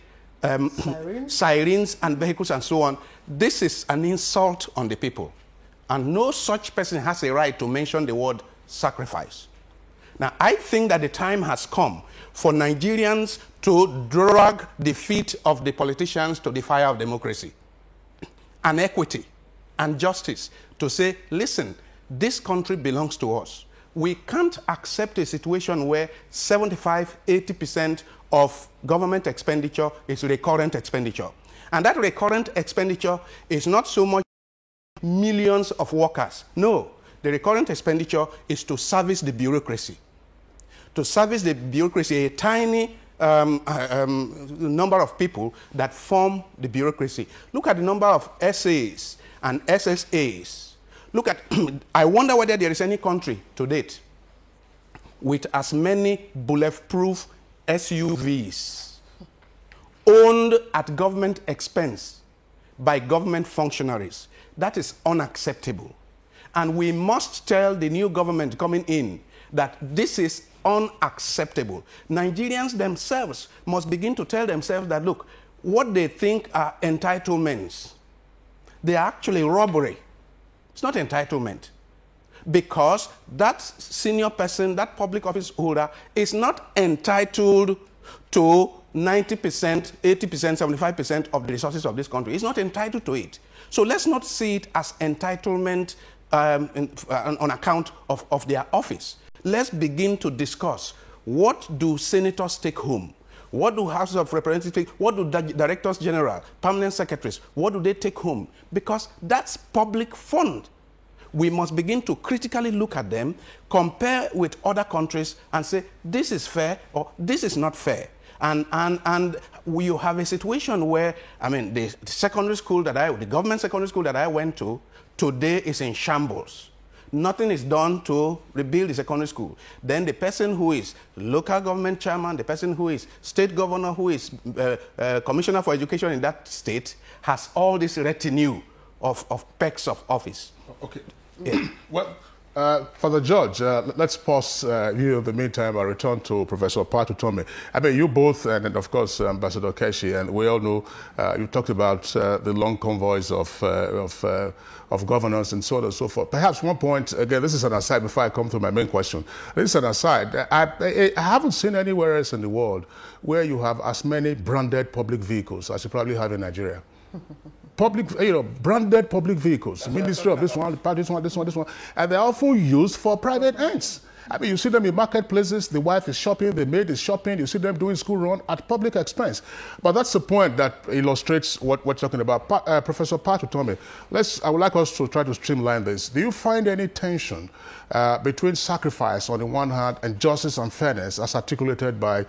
sirens and vehicles and so on, this is an insult on the people. And no such person has a right to mention the word sacrifice. Now, I think that the time has come for Nigerians to drag the feet of the politicians to the fire of democracy and equity and justice, to say, listen, this country belongs to us. We can't accept a situation where 75–80% of government expenditure is recurrent expenditure. And that recurrent expenditure is not so much millions of workers. No, the recurrent expenditure is to service the bureaucracy. To service the bureaucracy, a tiny number of people that form the bureaucracy. Look at the number of SAs and SSAs. Look at, I wonder whether there is any country to date with as many bulletproof SUVs owned at government expense by government functionaries. That is unacceptable. And we must tell the new government coming in that this is unacceptable. Nigerians themselves must begin to tell themselves that, look, what they think are entitlements, they are actually robbery. It's not entitlement. Because that senior person, that public office holder, is not entitled to 90%, 80%, 75% of the resources of this country. It's not entitled to it. So let's not see it as entitlement on account of their office. Let's begin to discuss, what do senators take home? What do House of Representatives take? What do directors general, permanent secretaries, what do they take home? Because that's public fund. we must begin to critically look at them, compare with other countries, and say, this is fair or this is not fair. And you have a situation where, I mean, the secondary school the government secondary school that I went to today is in shambles. Nothing is done to rebuild the secondary school. Then the person who is local government chairman, the person who is state governor, who is commissioner for education in that state, has all this retinue of perks of office. Okay. Yeah. Well, Father George, let's pause here in the meantime. I'll return to Professor Pat Utomi. I mean, you both, and of course, Ambassador Keshi, and we all know you talked about the long convoys of governors and so on and so forth. Perhaps one point, again, this is an aside before I come to my main question. This is an aside. I haven't seen anywhere else in the world where you have as many branded public vehicles as you probably have in Nigeria. Branded public vehicles, Ministry of this one, this one, and they're often used for private ends. I mean, you see them in marketplaces, the wife is shopping, the maid is shopping, you see them doing school run at public expense. But that's the point that illustrates what we're talking about. Professor Pat Utomi, I would like us to try to streamline this. Do you find any tension between sacrifice on the one hand and justice and fairness as articulated by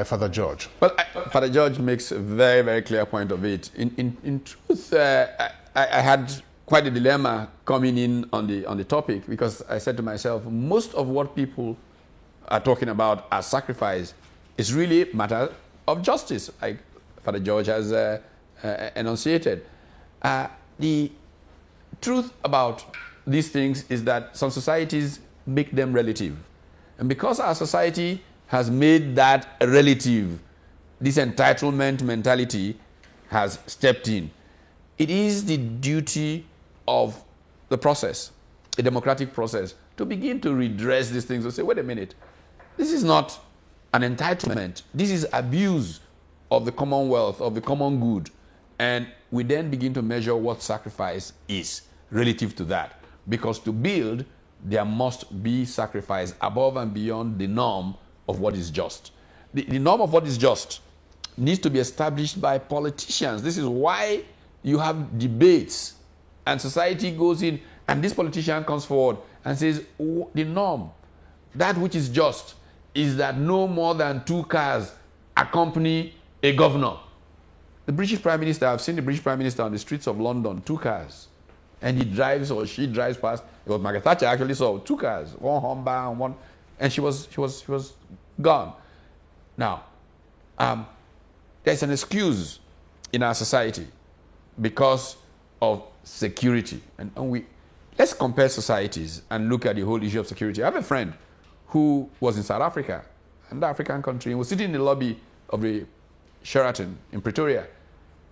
Father George? Well, Father George makes a very, very clear point of it. In truth, I had quite a dilemma coming in on the topic, because I said to myself, most of what people are talking about as sacrifice is really a matter of justice, like Father George has enunciated. The truth about these things is that some societies make them relative. And because our society has made that relative, this entitlement mentality has stepped in. It is the duty of the process, a democratic process, to begin to redress these things and say, wait a minute, this is not an entitlement. This is abuse of the commonwealth, of the common good. And we then begin to measure what sacrifice is relative to that. Because to build, there must be sacrifice above and beyond the norm of what is just. The norm of what is just needs to be established by politicians. This is why you have debates. And society goes in, and this politician comes forward and says, oh, the norm, that which is just, is that no more than 2 cars accompany a governor. The British Prime Minister, I've seen the British Prime Minister on the streets of London, 2 cars. And he drives or she drives past. It was Margaret Thatcher actually saw 2 cars, one Humber and one, and she was gone. Now, there's an excuse in our society because of security. And let's compare societies and look at the whole issue of security. I have a friend who was in South Africa, an African country, and was sitting in the lobby of the Sheraton in Pretoria.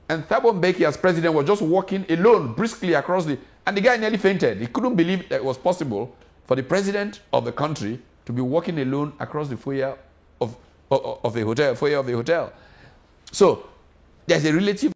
And Thabo Mbeki, as president, was just walking alone, briskly across and the guy nearly fainted. He couldn't believe that it was possible for the president of the country to be walking alone across the foyer of the hotel. So there's a relative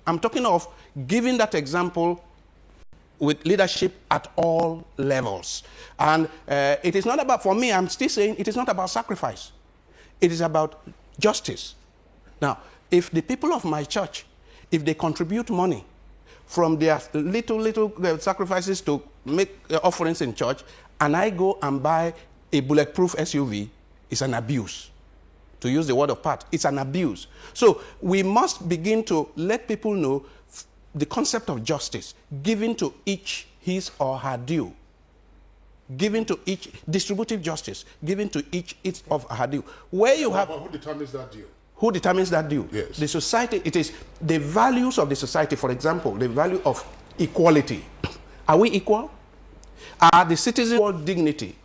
I'm talking of giving that example with leadership at all levels. And it is not about, for me, I'm still saying it is not about sacrifice. It is about justice. Now, if the people of my church, if they contribute money from their little sacrifices to make offerings in church, and I go and buy a bulletproof SUV, it's an abuse. To use the word of part, it's an abuse. So we must begin to let people know the concept of justice, giving to each his or her due. Giving to each, distributive justice, giving to each of her due. Where you have... But who determines that due? Who determines that due? Yes. The society, it is the values of the society. For example, the value of equality. Are we equal? Are the citizens equal dignity?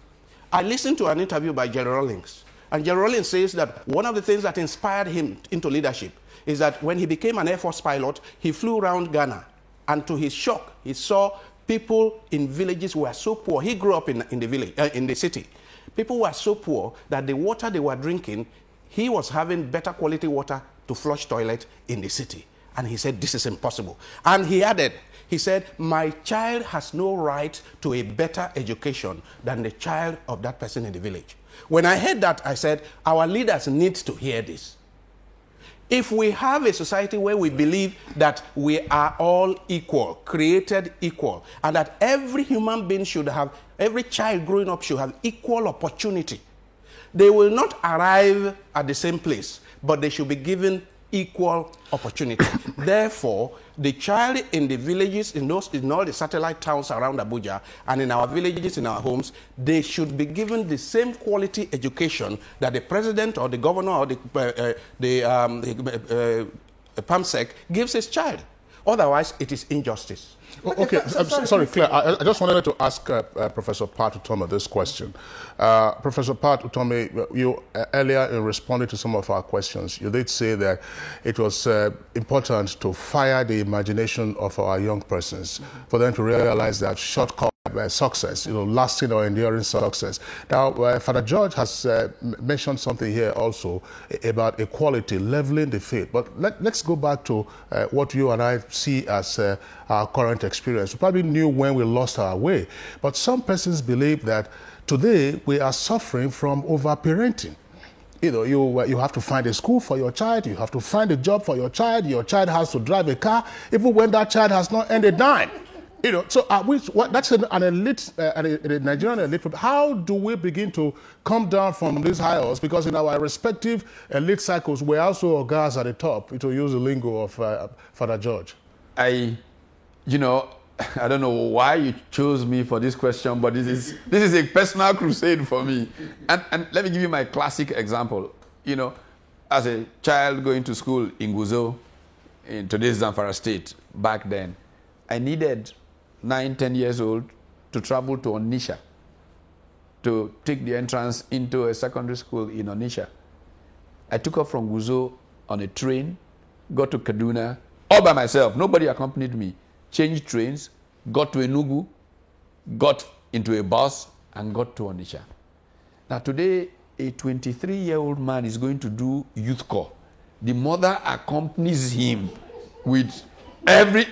I listened to an interview by Jerry Rawlings, and Jerry Rawlings says that one of the things that inspired him into leadership is that when he became an Air Force pilot, he flew around Ghana, and to his shock, he saw people in villages who were so poor. He grew up in the village, in the city. People were so poor that the water they were drinking, he was having better quality water to flush toilet in the city. And he said, this is impossible. And he added, he said, my child has no right to a better education than the child of that person in the village. When I heard that, I said, our leaders need to hear this. If we have a society where we believe that we are all equal, created equal, and that every human being should have, every child growing up should have equal opportunity, they will not arrive at the same place, but they should be given equal opportunity. Therefore, the child in the villages, in all the satellite towns around Abuja, and in our villages, in our homes, they should be given the same quality education that the president or the governor or the PAMSEC gives his child. Otherwise, it is injustice. Okay, sorry, Claire. I just wanted to ask Professor Pat Utomi this question. Professor Pat Utomi, you earlier in responding to some of our questions, you did say that it was important to fire the imagination of our young persons for them to realize that shortcut success, lasting or enduring success. Now, Father George has mentioned something here also about equality, leveling the field. But let's go back to what you and I see as our current experience. We probably knew when we lost our way, but some persons believe that today we are suffering from over-parenting. You have to find a school for your child, you have to find a job for your child has to drive a car, even when that child has not earned a dime. So that's an elite, a Nigerian elite. How do we begin to come down from these high horse? Because in our respective elite cycles, we're also guys at the top, to use the lingo of Father George. I don't know why you chose me for this question, but this is a personal crusade for me. And let me give you my classic example. As a child going to school in Guzo, in today's Zamfara State, back then, I needed 9, 10 years old to travel to Onitsha to take the entrance into a secondary school in Onitsha. I took off from Guzo on a train, got to Kaduna, all by myself. Nobody accompanied me. Changed trains, got to Enugu, got into a bus, and got to Onitsha. Now today, a 23-year-old man is going to do youth corps. The mother accompanies him with every,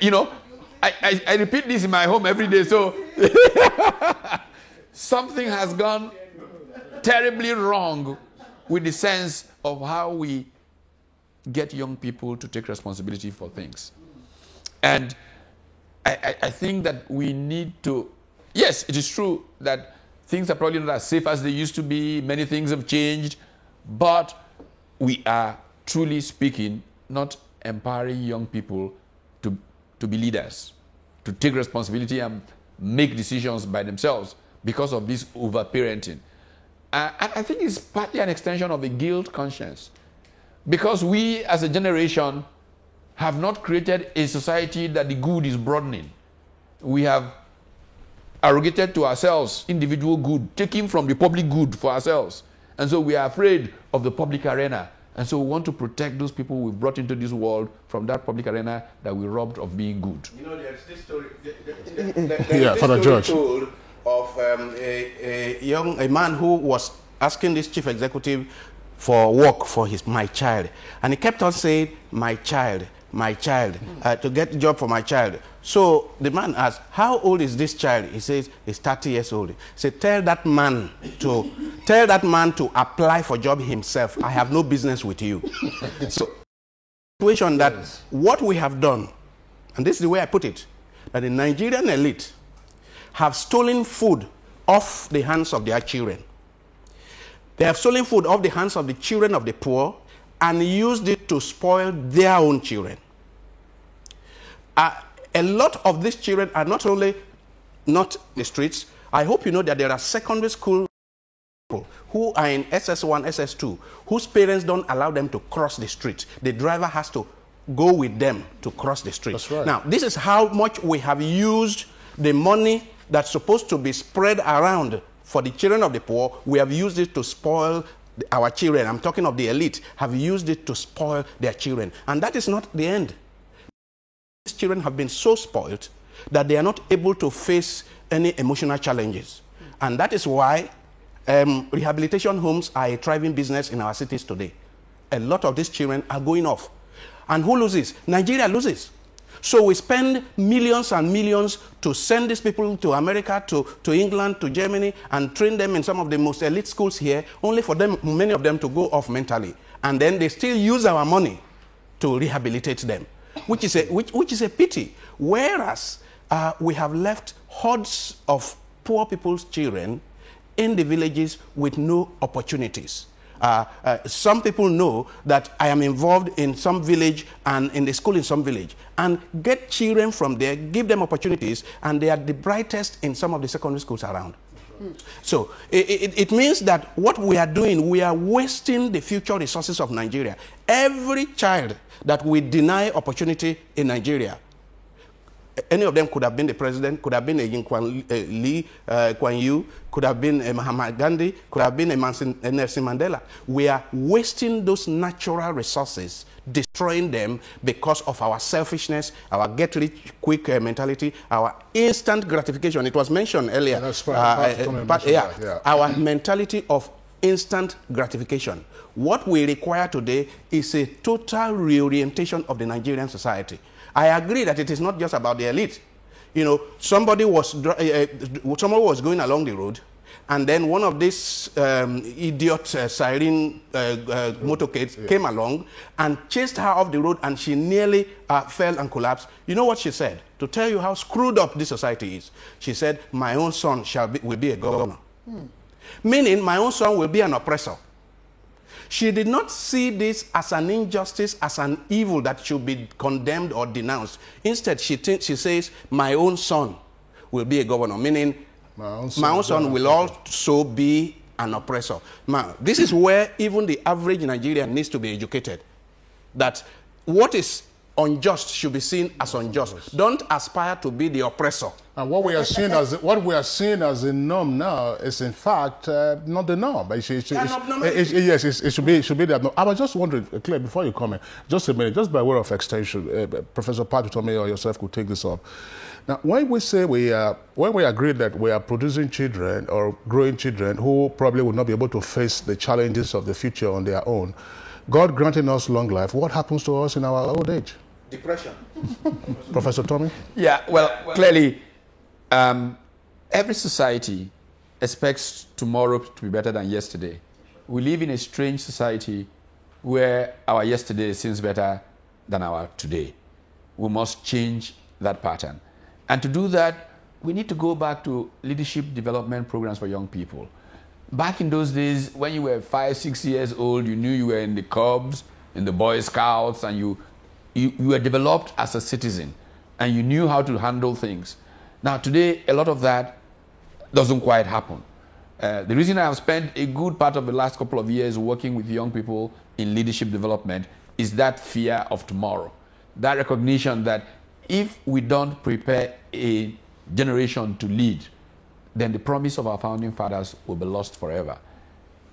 I repeat this in my home every day, so something has gone terribly wrong with the sense of how we get young people to take responsibility for things. And I think that we need to, yes, it is true that things are probably not as safe as they used to be, many things have changed, but we are, truly speaking, not empowering young people to be leaders, to take responsibility and make decisions by themselves because of this over-parenting. And I think it's partly an extension of a guilt conscience, because we as a generation have not created a society that the good is broadening. We have arrogated to ourselves individual good, taking from the public good for ourselves. And so we are afraid of the public arena. And so we want to protect those people we've brought into this world from that public arena that we robbed of being good. There's this story. Father George. Told of a man who was asking this chief executive for work for my child. And he kept on saying, my child, my child, to get a job for my child. So the man asks, how old is this child? He says, he's 30 years old. He said, tell that man to apply for job himself. I have no business with you. So, situation that what we have done, and this is the way I put it, that the Nigerian elite have stolen food off the hands of their children. They have stolen food off the hands of the children of the poor and used it to spoil their own children. A lot of these children are not only not in the streets. I hope you know that there are secondary school people who are in SS1, SS2, whose parents don't allow them to cross the street. The driver has to go with them to cross the street. That's right. Now, this is how much we have used the money that's supposed to be spread around for the children of the poor. We have used it to spoil our children. I'm talking of the elite, have used it to spoil their children. And that is not the end. These children have been so spoiled that they are not able to face any emotional challenges. And that is why rehabilitation homes are a thriving business in our cities today. A lot of these children are going off. And who loses? Nigeria loses. So we spend millions and millions to send these people to America, to England, to Germany, and train them in some of the most elite schools here, only for them, many of them to go off mentally. And then they still use our money to rehabilitate them, which is a pity. Whereas we have left hordes of poor people's children in the villages with no opportunities. Some people know that I am involved in some village and in the school in some village, and get children from there, give them opportunities, and they are the brightest in some of the secondary schools around. So it means that what we are doing, we are wasting the future resources of Nigeria. Every child that we deny opportunity in Nigeria, any of them could have been the president, could have been a Kuan Yew, could have been a Mahatma Gandhi, could have been a Nelson Mandela. We are wasting those natural resources, destroying them because of our selfishness, our get-rich-quick mentality, our instant gratification. It was mentioned earlier. That's right. Our mentality of instant gratification. What we require today is a total reorientation of the Nigerian society. I agree that it is not just about the elite. You know, someone was going along the road, and then one of these idiot siren motorcades came along and chased her off the road, and she nearly fell and collapsed. You know what she said? To tell you how screwed up this society is, she said, my own son will be a governor. Meaning, my own son will be an oppressor. She did not see this as an injustice, as an evil that should be condemned or denounced. Instead, she says, my own son will be a governor, meaning my own son will also be an oppressor. Now, this is where even the average Nigerian needs to be educated. That what is unjust should be seen as unjust. Don't aspire to be the oppressor. And what we are seeing as a norm now is, in fact, not the norm. It should be the norm. I was just wondering, Claire, before you comment, just a minute, just by way of extension, Professor Patutomi or yourself could take this up. Now, when we say when we agree that we are producing children or growing children who probably will not be able to face the challenges of the future on their own, God granting us long life, what happens to us in our old age? Depression. Professor Tommy? Yeah, well, clearly, every society expects tomorrow to be better than yesterday. We live in a strange society where our yesterday seems better than our today. We must change that pattern. And to do that, we need to go back to leadership development programs for young people. Back in those days, when you were 5, 6 years old, you knew you were in the Cubs, in the Boy Scouts, and you were developed as a citizen, and you knew how to handle things. Now, today, a lot of that doesn't quite happen. The reason I have spent a good part of the last couple of years working with young people in leadership development is that fear of tomorrow. That recognition that if we don't prepare a generation to lead, then the promise of our founding fathers will be lost forever.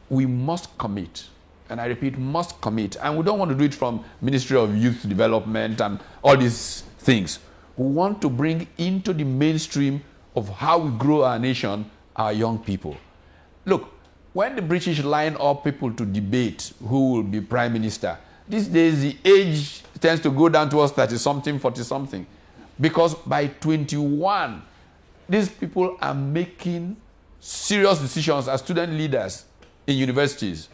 We must commit, and I repeat, must commit. And we don't want to do it from Ministry of Youth Development and all these things. We want to bring into the mainstream of how we grow our nation, our young people. Look, when the British line up people to debate who will be prime minister, these days the age tends to go down towards 30-something, 40-something. Because by 21, these people are making serious decisions as student leaders in universities.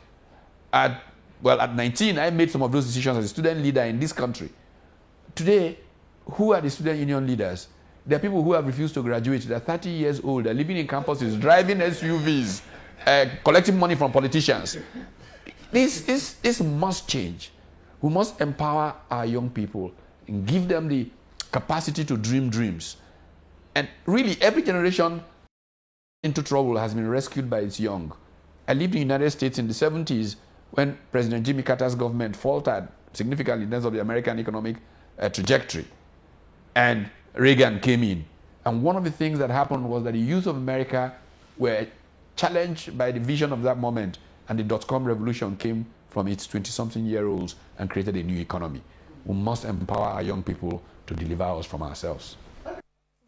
At 19, I made some of those decisions as a student leader in this country. Today, who are the student union leaders? There are people who have refused to graduate. They're 30 years old. They're living in campuses, driving SUVs, collecting money from politicians. This must change. We must empower our young people and give them the capacity to dream dreams. And really, every generation into trouble has been rescued by its young. I lived in the United States in the 70s when President Jimmy Carter's government faltered significantly in terms of the American economic trajectory. And Reagan came in. And one of the things that happened was that the youth of America were challenged by the vision of that moment, and the dot-com revolution came from its 20-something-year-olds and created a new economy. We must empower our young people to deliver us from ourselves.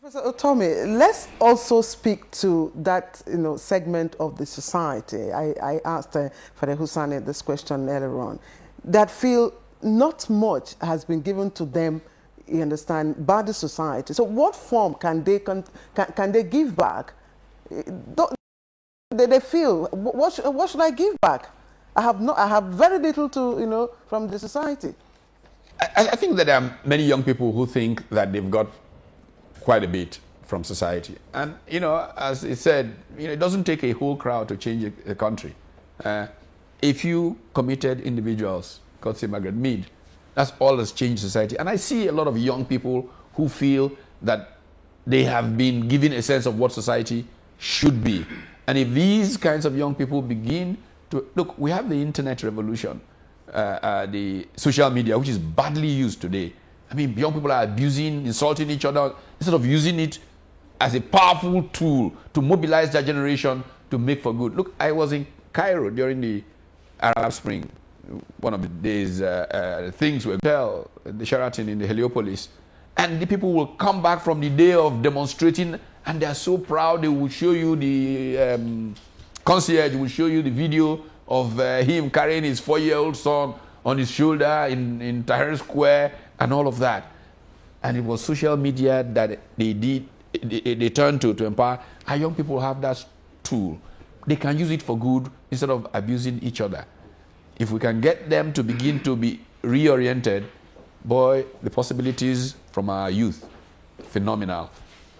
Professor Otome, let's also speak to that segment of the society. I asked Father Hussaini this question earlier on, that feel not much has been given to them, you understand, by the society. So what form can they give back? They feel, what should I give back? I have very little to, from the society. I think that there are many young people who think that they've got quite a bit from society. And, as it said, it doesn't take a whole crowd to change a country. A few committed individuals, God save Margaret Mead, that's all that's changed society. And I see a lot of young people who feel that they have been given a sense of what society should be. And if these kinds of young people begin to, look, we have the internet revolution, the social media, which is badly used today. I mean, young people are abusing, insulting each other, instead of using it as a powerful tool to mobilize their generation to make for good. Look, I was in Cairo during the Arab Spring. One of the days, things were held at the Sheraton in the Heliopolis. And the people will come back from the day of demonstrating, and they are so proud. They will show you the concierge will show you the video of him carrying his 4-year-old son on his shoulder in Tahrir Square and all of that. And it was social media that they turned to empower. Our young people have that tool. They can use it for good instead of abusing each other. If we can get them to begin to be reoriented, boy, the possibilities from our youth, phenomenal.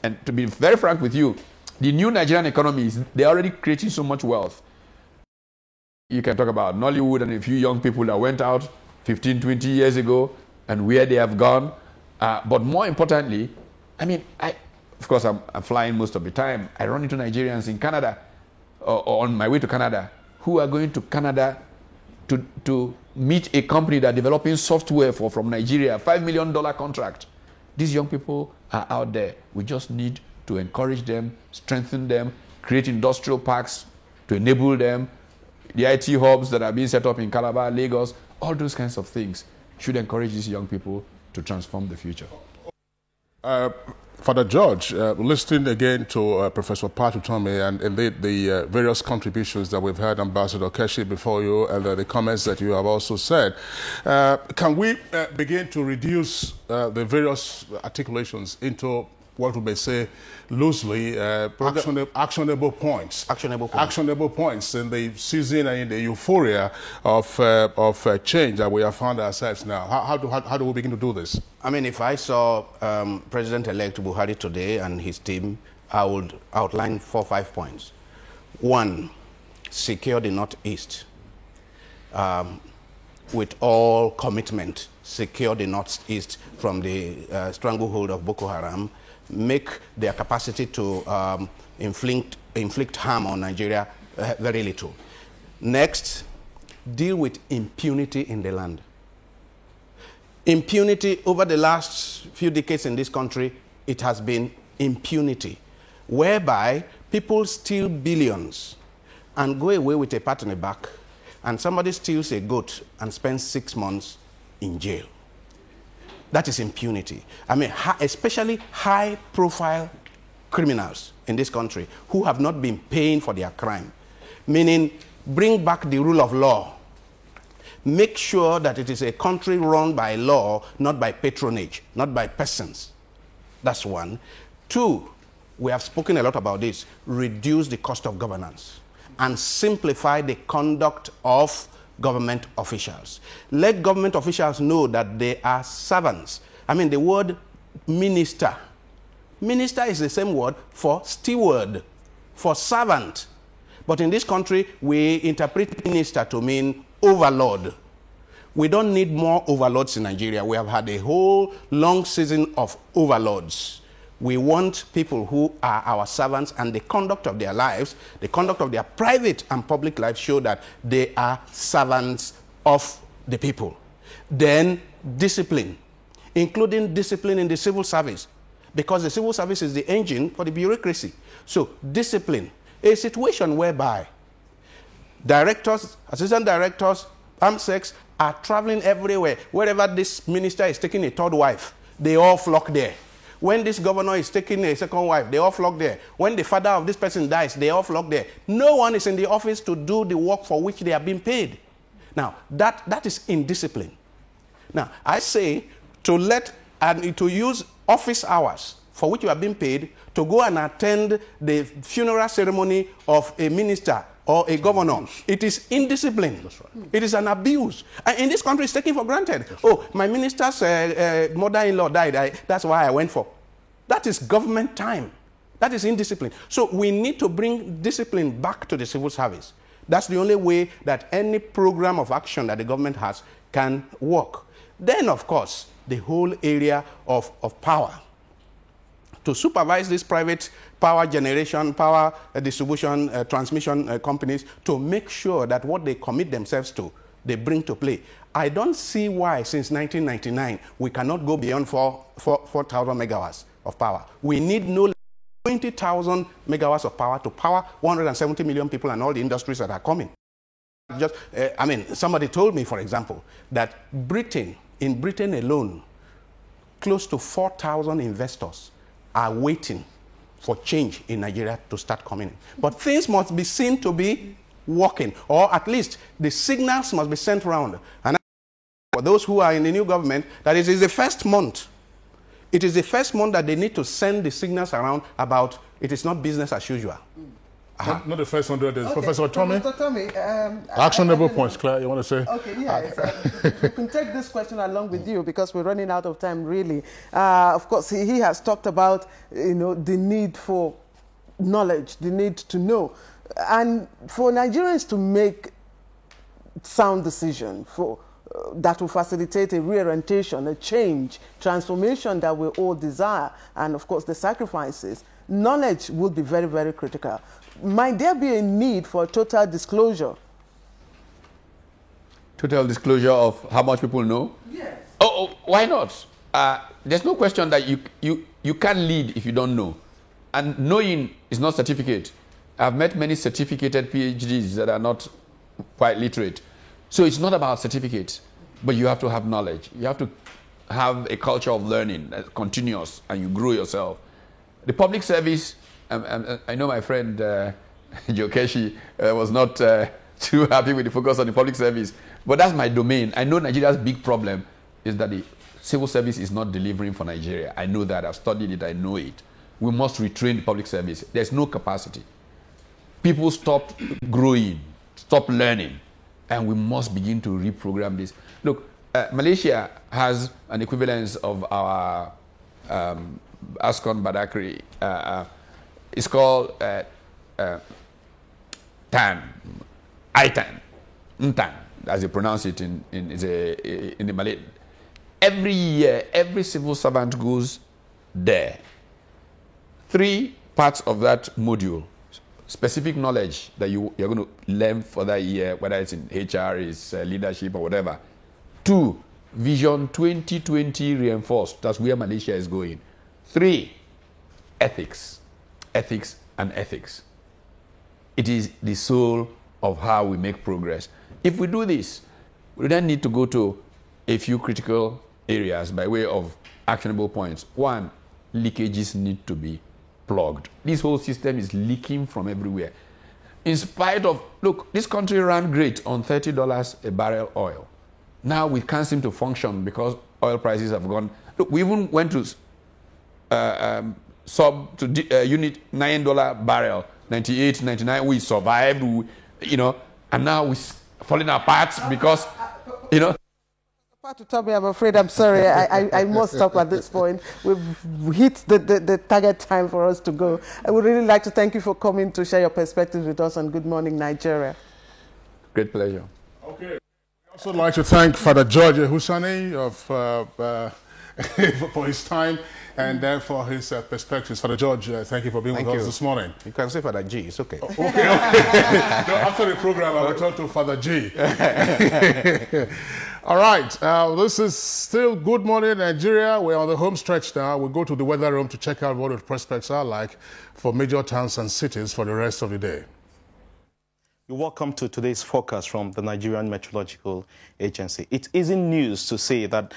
And to be very frank with you, the new Nigerian economy, they're already creating so much wealth. You can talk about Nollywood and a few young people that went out 15, 20 years ago and where they have gone. But more importantly, I mean, of course, I'm flying most of the time. I run into Nigerians in Canada or on my way to Canada who are going to Canada to meet a company that are developing software from Nigeria, $5 million contract. These young people are out there. We just need to encourage them, strengthen them, create industrial parks to enable them, the IT hubs that are being set up in Calabar, Lagos, all those kinds of things should encourage these young people to transform the future. Father George, listening again to Professor Pat Otome and indeed the various contributions that we've heard, Ambassador Keshi before you, and the comments that you have also said, can we begin to reduce the various articulations into what we may say loosely actionable points? Actionable points in the season and in the euphoria of change that we have found ourselves now. How do we begin to do this? I mean, if I saw President-elect Buhari today and his team, I would outline 4 or 5 points. 1, secure the Northeast. With all commitment, secure the Northeast from the stranglehold of Boko Haram, make their capacity to inflict harm on Nigeria very little. Next, deal with impunity in the land. Impunity over the last few decades in this country, it has been impunity, whereby people steal billions and go away with a pat on the back, and somebody steals a goat and spends 6 months in jail. That is impunity. I mean, especially high-profile criminals in this country who have not been paying for their crime, meaning bring back the rule of law. Make sure that it is a country run by law, not by patronage, not by persons. That's one. Two, we have spoken a lot about this. Reduce the cost of governance and simplify the conduct of government officials. Let government officials know that they are servants. I mean, the word minister. Minister is the same word for steward, for servant. But in this country, we interpret minister to mean overlord. We don't need more overlords in Nigeria. We have had a whole long season of overlords. We want people who are our servants, and the conduct of their lives, the conduct of their private and public lives show that they are servants of the people. Then discipline, including discipline in the civil service, because the civil service is the engine for the bureaucracy. So discipline, a situation whereby directors, assistant directors, AMSECs are traveling everywhere. Wherever this minister is taking a third wife, they all flock there. When this governor is taking a second wife, they all flock there. When the father of this person dies, they all flock there. No one is in the office to do the work for which they are being paid. Now, that is indiscipline. Now, I say to use office hours for which you are being paid to go and attend the funeral ceremony of a minister or a governor. It is indiscipline. That's right. It is an abuse. And in this country, it's taken for granted. Oh, my minister's mother-in-law died. That's why I went for. That is government time. That is indiscipline. So we need to bring discipline back to the civil service. That's the only way that any program of action that the government has can work. Then, of course, the whole area of power. To supervise these private power generation, power distribution, transmission companies, to make sure that what they commit themselves to, they bring to play. I don't see why, since 1999, we cannot go beyond 4,000 megawatts of power. We need no less than 20,000 megawatts of power to power 170 million people and all the industries that are coming. Just, I mean, somebody told me, for example, that in Britain alone, close to 4,000 investors are waiting for change in Nigeria to start coming in. But things must be seen to be working, or at least the signals must be sent around. And for those who are in the new government, that it is the first month. It is the first month that they need to send the signals around about it is not business as usual. Not the first 100 days. Okay. Professor Tommy? Actionable points, Claire, you want to say? Okay, yes. We can take this question along with you because we're running out of time, really. Of course, he has talked about, the need for knowledge, the need to know. And for Nigerians to make sound decision that will facilitate a reorientation, a change, transformation that we all desire, and of course the sacrifices, knowledge will be very, very critical. Might there be a need for total disclosure? Total disclosure of how much people know? Yes. Oh, why not? There's no question that you can't lead if you don't know. And knowing is not certificate. I've met many certificated PhDs that are not quite literate. So it's not about certificates, but you have to have knowledge. You have to have a culture of learning that's continuous, and you grow yourself. The public service, I know my friend Jokeshi was not too happy with the focus on the public service, but that's my domain. I know Nigeria's big problem is that the civil service is not delivering for Nigeria. I know that. I've studied it. I know it. We must retrain the public service. There's no capacity. People stop growing, stop learning, and we must begin to reprogram this. Look, Malaysia has an equivalence of our Ascon Badakri. It's called TAN, ITAN, NTAN, as they pronounce it in the Malay. Every year, every civil servant goes there. 3 parts of that module, specific knowledge that you're going to learn for that year, whether it's in HR, it's leadership or whatever. 2, Vision 2020 reinforced. That's where Malaysia is going. 3, ethics. Ethics and ethics. It is the soul of how we make progress. If we do this, we then need to go to a few critical areas by way of actionable points. 1, leakages need to be plugged. This whole system is leaking from everywhere. In spite of, look, this country ran great on $30 a barrel oil. Now we can't seem to function because oil prices have gone. Look, we even went to sub to unit $9 barrel, 98, 99. We survived, and now we're falling apart because, To tell me, I'm afraid, I'm sorry, I must stop at this point. We've hit the target time for us to go. I would really like to thank you for coming to share your perspectives with us on Good Morning Nigeria. Great pleasure. Okay. I'd also like to thank Father George Husani for his time and for his perspectives. Father George, thank you for being with us this morning. You can say Father G, it's okay. Okay. No, after the program, I will talk to Father G. All right, this is still Good Morning Nigeria. We're on the home stretch now. We'll go to the weather room to check out what the prospects are like for major towns and cities for the rest of the day. You're welcome to today's forecast from the Nigerian Meteorological Agency. It isn't news to say that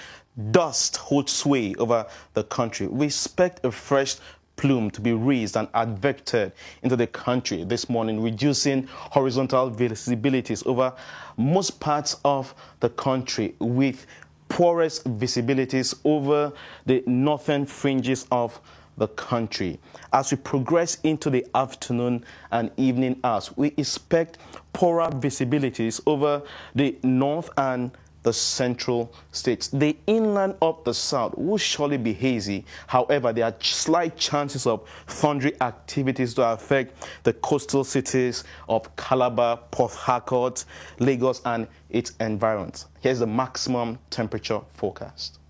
dust holds sway over the country. We expect a fresh plume to be raised and advected into the country this morning, reducing horizontal visibilities over most parts of the country, with poorest visibilities over the northern fringes of the country. As we progress into the afternoon and evening hours, we expect poorer visibilities over the north and the central states. The inland up the south will surely be hazy. However, there are slight chances of thundery activities to affect the coastal cities of Calabar, Port Harcourt, Lagos, and its environs. Here's the maximum temperature forecast.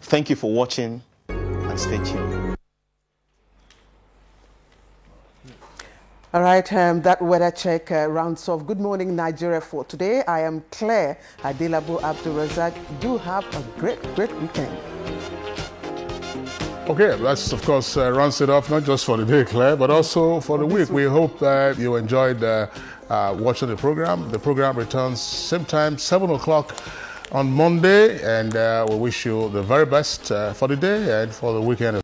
Thank you for watching and stay tuned. All right, that weather check rounds off Good Morning Nigeria for today. I am Claire Adelabu Abdulrazak. Do have a great weekend. Okay, that's of course rounds it off, not just for the day, Claire, but also for the week. We hope that you enjoyed watching the program. The program returns same time, 7 o'clock on Monday, and we wish you the very best for the day and for the weekend.